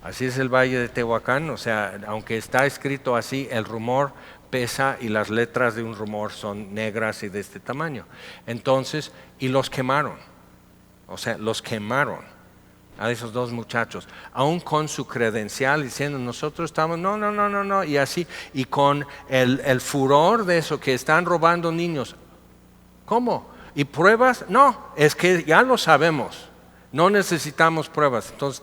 Así es el Valle de Tehuacán, o sea, aunque está escrito así, el rumor pesa y las letras de un rumor son negras y de este tamaño. Entonces, y los quemaron, o sea, los quemaron a esos 2 muchachos, aún con su credencial diciendo nosotros estamos, no, y así, y con el furor de eso, que están robando niños. ¿Cómo? ¿Y pruebas? No, es que ya lo sabemos, no necesitamos pruebas. Entonces,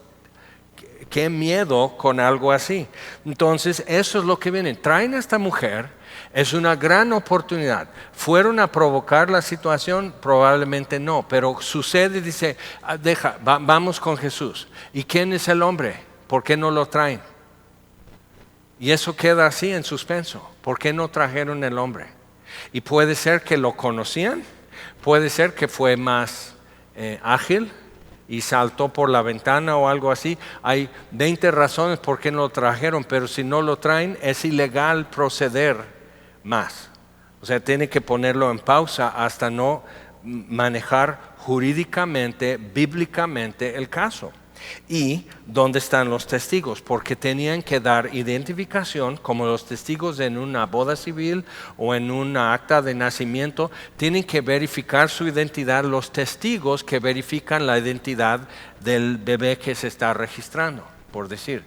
qué miedo con algo así. Entonces, eso es lo que viene. Traen a esta mujer, es una gran oportunidad. ¿Fueron a provocar la situación? Probablemente no, pero sucede, dice, vamos con Jesús. ¿Y quién es el hombre? ¿Por qué no lo traen? Y eso queda así en suspenso. ¿Por qué no trajeron el hombre? Y puede ser que lo conocían, puede ser que fue más ágil y saltó por la ventana o algo así. Hay 20 razones por qué no lo trajeron, pero si no lo traen es ilegal proceder más. O sea, tiene que ponerlo en pausa hasta no manejar jurídicamente, bíblicamente el caso. ¿Y dónde están los testigos? Porque tenían que dar identificación, como los testigos en una boda civil o en una acta de nacimiento, tienen que verificar su identidad, los testigos que verifican la identidad del bebé que se está registrando, por decir.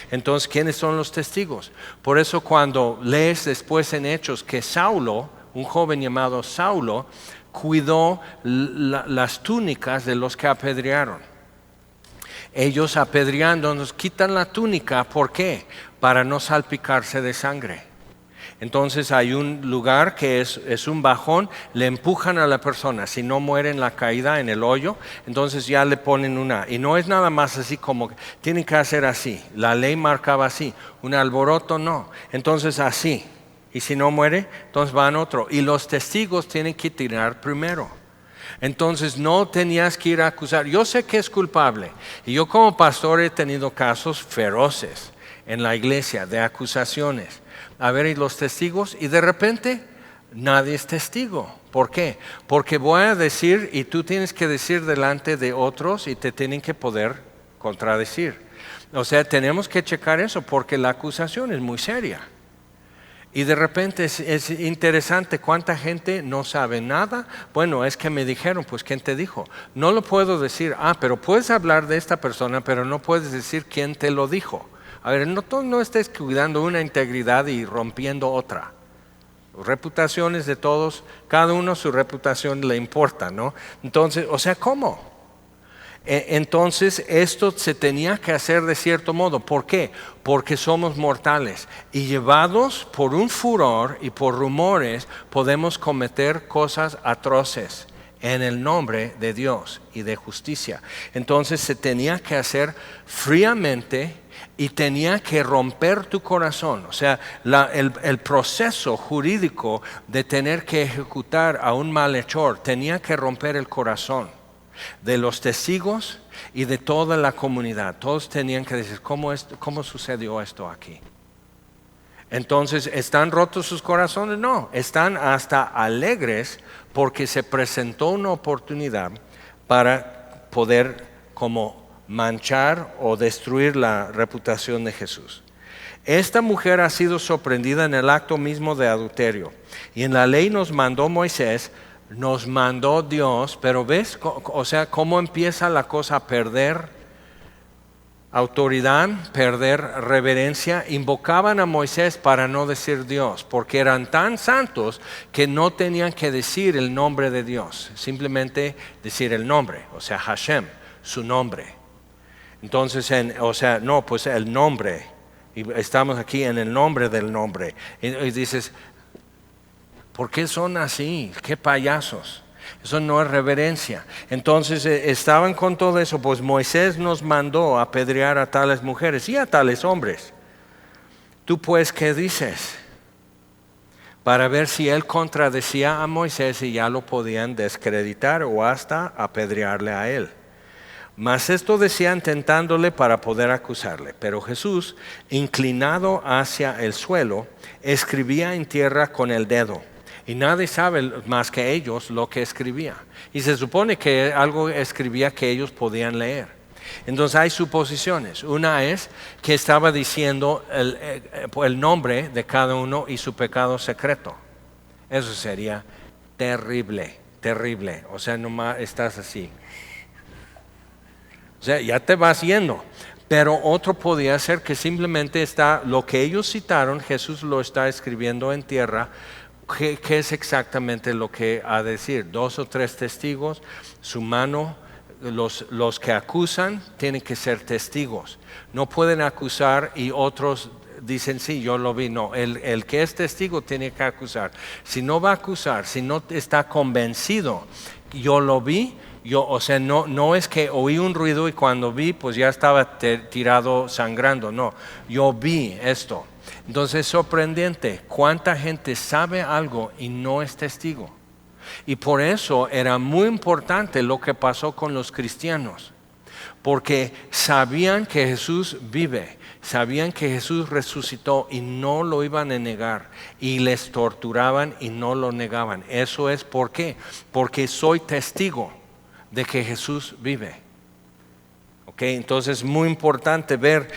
Entonces, ¿quiénes son los testigos? Por eso cuando lees después en Hechos que Saulo, un joven llamado Saulo, cuidó las túnicas de los que apedrearon. Ellos apedreando nos quitan la túnica, ¿por qué? Para no salpicarse de sangre. Entonces hay un lugar que es un bajón, le empujan a la persona, si no muere en la caída, en el hoyo, entonces ya le ponen una, y no es nada más así como, tienen que hacer así, la ley marcaba así, un alboroto no, entonces así, y si no muere, entonces van otro, y los testigos tienen que tirar primero. Entonces no tenías que ir a acusar, yo sé que es culpable, y yo como pastor he tenido casos feroces en la iglesia de acusaciones. A ver, y los testigos, y de repente nadie es testigo. ¿Por qué? Porque voy a decir y tú tienes que decir delante de otros y te tienen que poder contradecir. O sea, tenemos que checar eso porque la acusación es muy seria. Y de repente es interesante cuánta gente no sabe nada. Bueno, es que me dijeron, pues ¿quién te dijo? No lo puedo decir, pero puedes hablar de esta persona, pero no puedes decir quién te lo dijo. A ver, no estés cuidando una integridad y rompiendo otra. Reputaciones de todos, cada uno su reputación le importa, ¿no? Entonces, o sea, ¿cómo? Entonces, esto se tenía que hacer de cierto modo. ¿Por qué? Porque somos mortales y llevados por un furor y por rumores podemos cometer cosas atroces en el nombre de Dios y de justicia. Entonces, se tenía que hacer fríamente y tenía que romper tu corazón. O sea, el proceso jurídico de tener que ejecutar a un malhechor tenía que romper el corazón de los testigos y de toda la comunidad. Todos tenían que decir, ¿cómo sucedió esto aquí? Entonces, ¿están rotos sus corazones? No, están hasta alegres porque se presentó una oportunidad para poder como manchar o destruir la reputación de Jesús. Esta mujer ha sido sorprendida en el acto mismo de adulterio. Y en la ley nos mandó Moisés, nos mandó Dios, pero ¿ves? O sea, cómo empieza la cosa a perder autoridad, perder reverencia. Invocaban a Moisés para no decir Dios, porque eran tan santos que no tenían que decir el nombre de Dios, simplemente decir el nombre, o sea, Hashem, su nombre. Entonces, pues el nombre, y estamos aquí en el nombre del nombre. Y dices, ¿por qué son así? ¿Qué payasos? Eso no es reverencia. Entonces estaban con todo eso, pues Moisés nos mandó a apedrear a tales mujeres y a tales hombres. ¿Tú pues qué dices? Para ver si él contradecía a Moisés y ya lo podían descreditar o hasta apedrearle a él. Mas esto decían tentándole para poder acusarle. Pero Jesús, inclinado hacia el suelo, escribía en tierra con el dedo. Y nadie sabe más que ellos lo que escribía. Y se supone que algo escribía que ellos podían leer. Entonces hay suposiciones. Una es que estaba diciendo el nombre de cada uno y su pecado secreto. Eso sería terrible, terrible. O sea, nomás estás así. O sea, ya te vas yendo. Pero otro podía ser que simplemente está lo que ellos citaron, Jesús lo está escribiendo en tierra. ¿Qué es exactamente lo que ha de decir? 2 o 3 testigos, su mano, los que acusan tienen que ser testigos. No pueden acusar y otros dicen sí, yo lo vi. No, el que es testigo tiene que acusar. Si no va a acusar, si no está convencido, yo lo vi. No es que oí un ruido y cuando vi pues ya estaba tirado sangrando. No, yo vi esto. Entonces es sorprendente cuánta gente sabe algo y no es testigo. Y por eso era muy importante lo que pasó con los cristianos. Porque sabían que Jesús vive, sabían que Jesús resucitó y no lo iban a negar. Y les torturaban y no lo negaban. Eso es ¿por qué? Porque soy testigo de que Jesús vive. Entonces es muy importante ver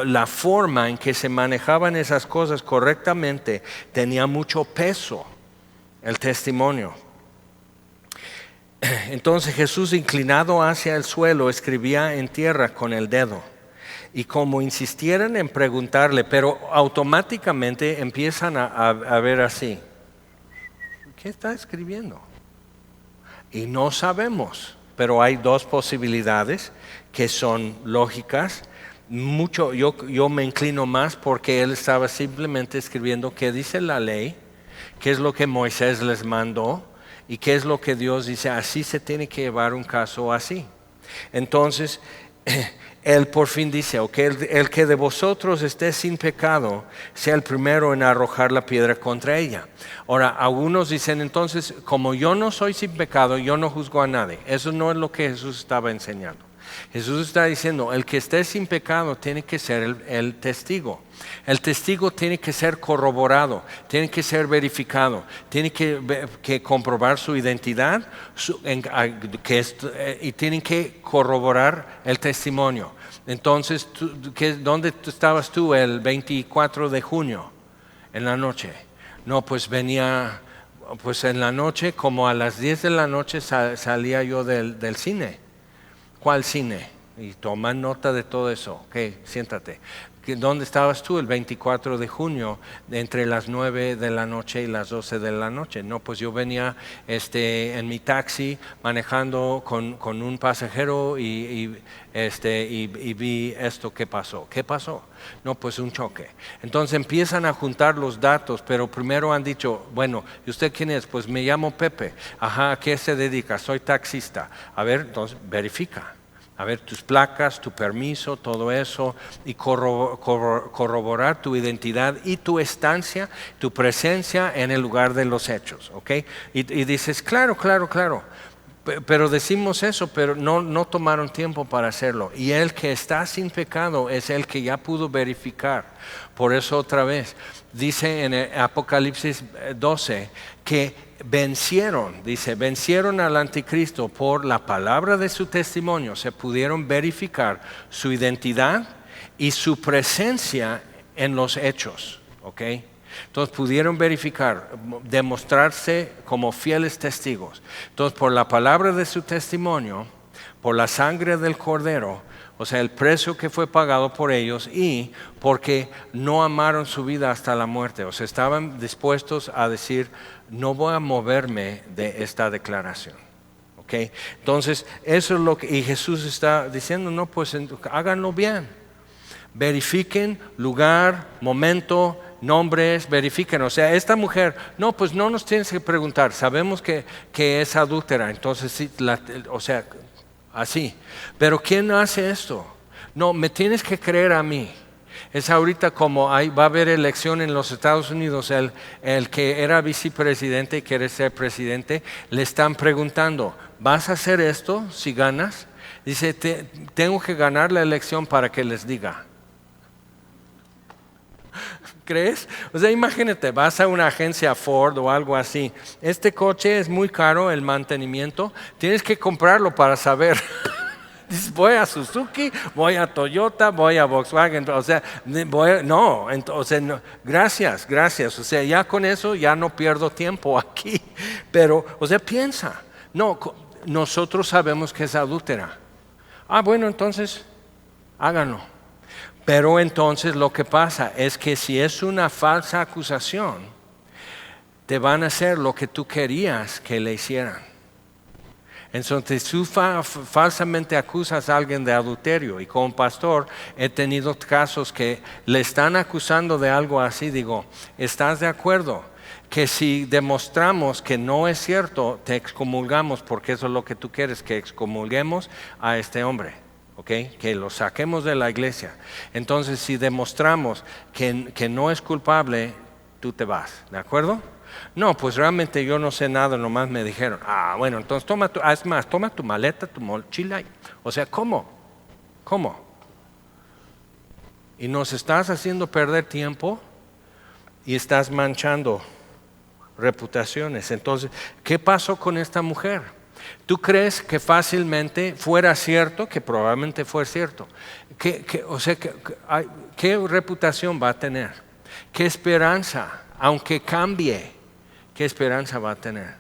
la forma en que se manejaban esas cosas correctamente. Tenía mucho peso el testimonio. Entonces Jesús, inclinado hacia el suelo, escribía en tierra con el dedo. Y como insistieran en preguntarle, pero automáticamente empiezan a ver así. ¿Qué está escribiendo? Y no sabemos, pero hay 2 posibilidades que son lógicas. yo me inclino más porque él estaba simplemente escribiendo qué dice la ley, qué es lo que Moisés les mandó y qué es lo que Dios dice, así se tiene que llevar un caso así. Entonces, él por fin dice, el que de vosotros esté sin pecado, sea el primero en arrojar la piedra contra ella. Ahora, algunos dicen entonces, como yo no soy sin pecado, yo no juzgo a nadie. Eso no es lo que Jesús estaba enseñando. Jesús está diciendo, el que esté sin pecado tiene que ser el testigo. El testigo tiene que ser corroborado, tiene que ser verificado, tiene que comprobar su identidad y tienen que corroborar el testimonio. Entonces, ¿dónde estabas tú el 24 de junio en la noche? No, pues venía, pues en la noche, como a las 10 de la noche salía yo del cine. ¿Cuál cine? Y toma nota de todo eso. Ok, siéntate. ¿Dónde estabas tú el 24 de junio entre las 9 de la noche y las 12 de la noche? No, pues yo venía en mi taxi manejando con un pasajero y vi esto que pasó. ¿Qué pasó? No, pues un choque. Entonces empiezan a juntar los datos, pero primero han dicho, bueno, ¿y usted quién es? Pues me llamo Pepe. Ajá, ¿a qué se dedica? Soy taxista. A ver, entonces verifica. A ver, tus placas, tu permiso, todo eso, y corroborar tu identidad y tu estancia, tu presencia en el lugar de los hechos, ¿ok? Y dices, claro. Pero decimos eso, pero no tomaron tiempo para hacerlo. Y el que está sin pecado es el que ya pudo verificar. Por eso otra vez, dice en el Apocalipsis 12 que vencieron al anticristo por la palabra de su testimonio, se pudieron verificar su identidad y su presencia en los hechos, ¿ok? Entonces pudieron verificar, demostrarse como fieles testigos. Entonces por la palabra de su testimonio, por la sangre del Cordero, o sea, el precio que fue pagado por ellos y porque no amaron su vida hasta la muerte. O sea, estaban dispuestos a decir, no voy a moverme de esta declaración. ¿Okay? Entonces, eso es lo que y Jesús está diciendo, no, pues háganlo bien. Verifiquen lugar, momento, nombres, verifiquen. O sea, esta mujer, no, pues no nos tienes que preguntar, sabemos que es adúltera, entonces sí, o sea, así. Pero ¿quién hace esto? No, me tienes que creer a mí. Es ahorita como va a haber elección en los Estados Unidos, el que era vicepresidente y quiere ser presidente, le están preguntando, ¿vas a hacer esto si ganas? Dice, tengo que ganar la elección para que les diga. ¿Crees? O sea, imagínate, vas a una agencia Ford o algo así. Este coche es muy caro, el mantenimiento. Tienes que comprarlo para saber. Dices, voy a Suzuki, voy a Toyota, voy a Volkswagen. O sea, no, gracias. O sea, ya con eso ya no pierdo tiempo aquí. Pero, o sea, piensa. No, nosotros sabemos que es adúltera. Ah, bueno, entonces, háganlo. Pero entonces lo que pasa es que si es una falsa acusación, te van a hacer lo que tú querías que le hicieran. Entonces tú falsamente acusas a alguien de adulterio y como pastor he tenido casos que le están acusando de algo así, digo, ¿estás de acuerdo? Que si demostramos que no es cierto, te excomulgamos porque eso es lo que tú quieres, que excomulguemos a este hombre. Okay, que lo saquemos de la iglesia. Entonces, si demostramos que no es culpable, tú te vas, ¿de acuerdo? No, pues realmente yo no sé nada, nomás me dijeron. Ah, bueno, entonces toma tu maleta, tu mochila. O sea, ¿cómo? Y nos estás haciendo perder tiempo y estás manchando reputaciones. Entonces, ¿qué pasó con esta mujer? ¿Tú crees que fácilmente fuera cierto, que probablemente fue cierto? ¿Qué reputación va a tener? ¿Qué esperanza, aunque cambie, qué esperanza va a tener?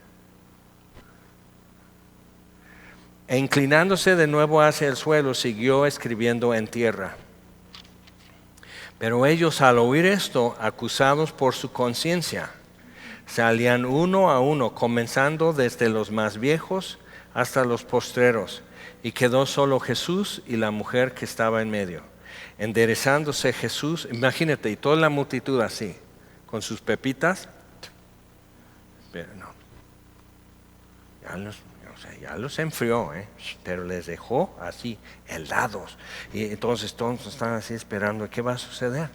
E inclinándose de nuevo hacia el suelo, siguió escribiendo en tierra. Pero ellos al oír esto, acusados por su conciencia, salían uno a uno, comenzando desde los más viejos hasta los postreros, y quedó solo Jesús y la mujer que estaba en medio. Enderezándose Jesús, imagínate, y toda la multitud así, con sus pepitas. Pero no, ya los enfrió, pero les dejó así, helados. Y entonces todos están así esperando, ¿qué va a suceder?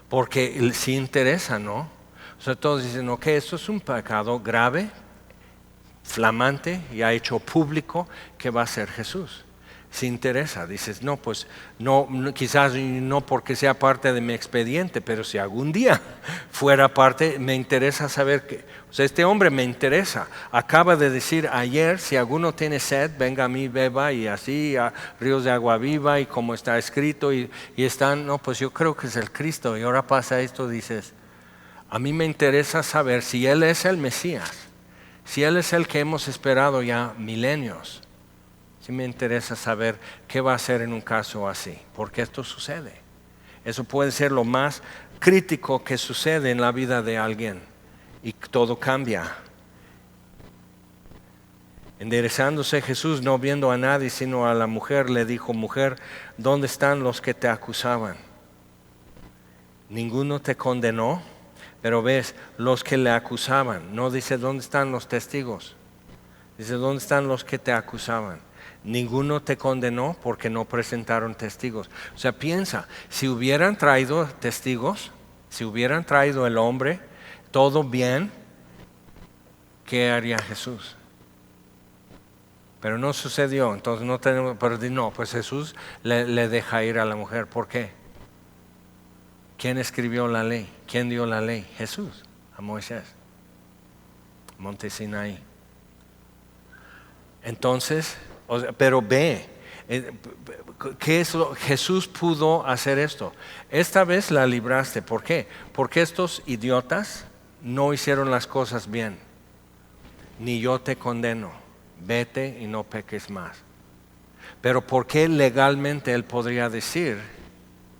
Porque sí interesa, ¿no? O sea, todos dicen, ok, esto es un pecado grave, flamante, ya hecho público, ¿qué va a hacer Jesús? Si interesa, dices, no, pues no, quizás no porque sea parte de mi expediente, pero si algún día fuera parte, me interesa saber que, o sea, este hombre me interesa. Acaba de decir ayer, si alguno tiene sed, venga a mí, beba, y así, a ríos de agua viva, y como está escrito, y están, no, pues yo creo que es el Cristo, y ahora pasa esto, dices, a mí me interesa saber si Él es el Mesías, si Él es el que hemos esperado ya milenios. Sí me interesa saber qué va a hacer en un caso así, porque esto sucede. Eso puede ser lo más crítico que sucede en la vida de alguien y todo cambia. Enderezándose Jesús, no viendo a nadie sino a la mujer, le dijo, mujer, ¿dónde están los que te acusaban? Ninguno te condenó, pero ves, los que le acusaban, no dice dónde están los testigos, dice dónde están los que te acusaban. Ninguno te condenó porque no presentaron testigos. O sea, piensa, si hubieran traído testigos, si hubieran traído el hombre, todo bien, ¿qué haría Jesús? Pero no sucedió, entonces no tenemos, pero no, pues Jesús le deja ir a la mujer. ¿Por qué? ¿Quién escribió la ley? ¿Quién dio la ley? Jesús, a Moisés, Monte Sinaí. Entonces, pero ve, ¿qué es lo? Jesús pudo hacer esto. Esta vez la libraste. ¿Por qué? Porque estos idiotas no hicieron las cosas bien. Ni yo te condeno, vete y no peques más. Pero ¿por qué legalmente él podría decir,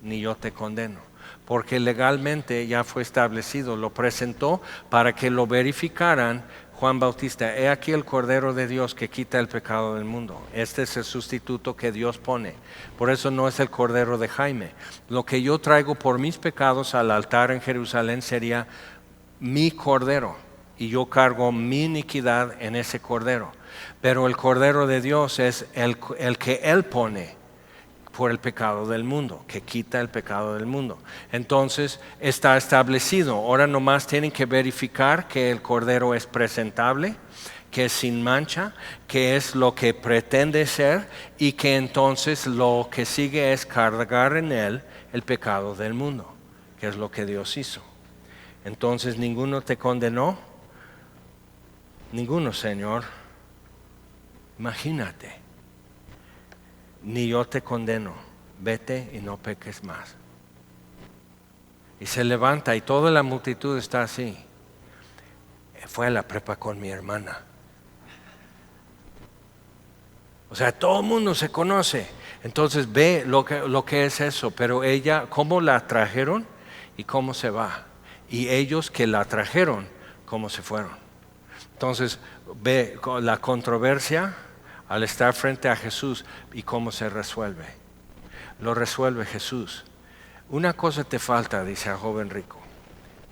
ni yo te condeno? Porque legalmente ya fue establecido, lo presentó para que lo verificaran. Juan Bautista, he aquí el Cordero de Dios que quita el pecado del mundo. Este es el sustituto que Dios pone. Por eso no es el Cordero de Jaime. Lo que yo traigo por mis pecados al altar en Jerusalén sería mi Cordero. Y yo cargo mi iniquidad en ese Cordero. Pero el Cordero de Dios es el que Él pone por el pecado del mundo, que quita el pecado del mundo. Entonces está establecido. Ahora nomás tienen que verificar que el Cordero es presentable, que es sin mancha, que es lo que pretende ser y que entonces lo que sigue es cargar en él el pecado del mundo, que es lo que Dios hizo. Entonces ninguno te condenó, ninguno, Señor. Imagínate. Ni yo te condeno, vete y no peques más. Y se levanta y toda la multitud está así. Fue a la prepa con mi hermana. O sea, todo el mundo se conoce. Entonces ve lo que es eso. Pero ella, cómo la trajeron y cómo se va. Y ellos que la trajeron, cómo se fueron. Entonces ve la controversia al estar frente a Jesús y cómo se resuelve. Lo resuelve Jesús. Una cosa te falta, dice al joven rico.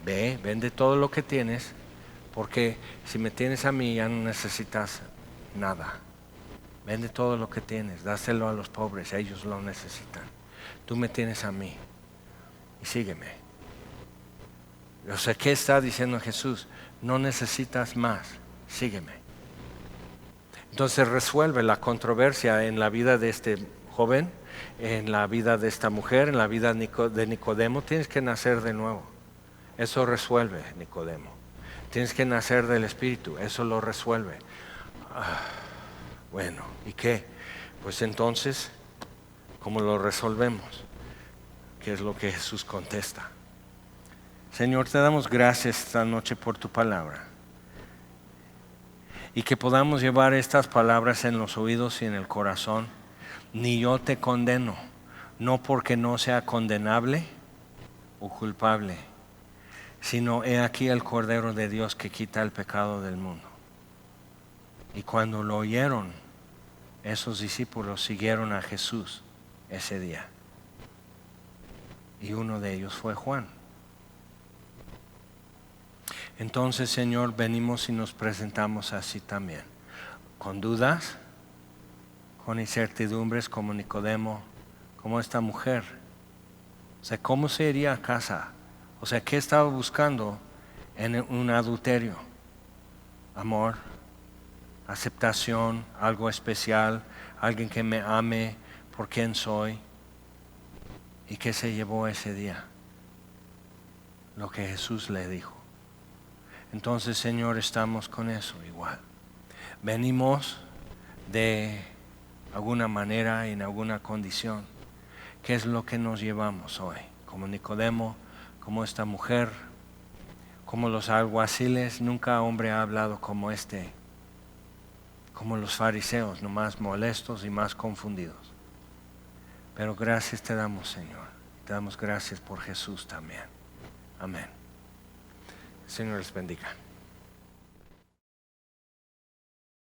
Ve, vende todo lo que tienes, porque si me tienes a mí ya no necesitas nada. Vende todo lo que tienes, dáselo a los pobres, ellos lo necesitan. Tú me tienes a mí y sígueme. O sea, ¿qué está diciendo Jesús? No necesitas más, sígueme. Entonces resuelve la controversia en la vida de este joven, en la vida de esta mujer, en la vida de Nicodemo. Tienes que nacer de nuevo. Eso resuelve Nicodemo. Tienes que nacer del Espíritu. Eso lo resuelve. Bueno, ¿y qué? Pues entonces, ¿cómo lo resolvemos? ¿Qué es lo que Jesús contesta? Señor, te damos gracias esta noche por tu palabra. Y que podamos llevar estas palabras en los oídos y en el corazón. Ni yo te condeno, no porque no sea condenable o culpable, sino he aquí el Cordero de Dios que quita el pecado del mundo. Y cuando lo oyeron, esos discípulos siguieron a Jesús ese día. y uno de ellos fue Juan. Entonces, Señor, venimos y nos presentamos así también, con dudas, con incertidumbres, como Nicodemo, como esta mujer. O sea, ¿cómo se iría a casa? O sea, ¿qué estaba buscando en un adulterio? Amor, aceptación, algo especial, alguien que me ame por quien soy. ¿Y qué se llevó ese día? Lo que Jesús le dijo. Entonces, Señor, estamos con eso igual. Venimos de alguna manera, en alguna condición. ¿Qué es lo que nos llevamos hoy? Como Nicodemo, como esta mujer, como los alguaciles. Nunca hombre ha hablado como este, como los fariseos, nomás molestos y más confundidos. Pero gracias te damos, Señor. Te damos gracias por Jesús también. Amén. Señor les bendiga.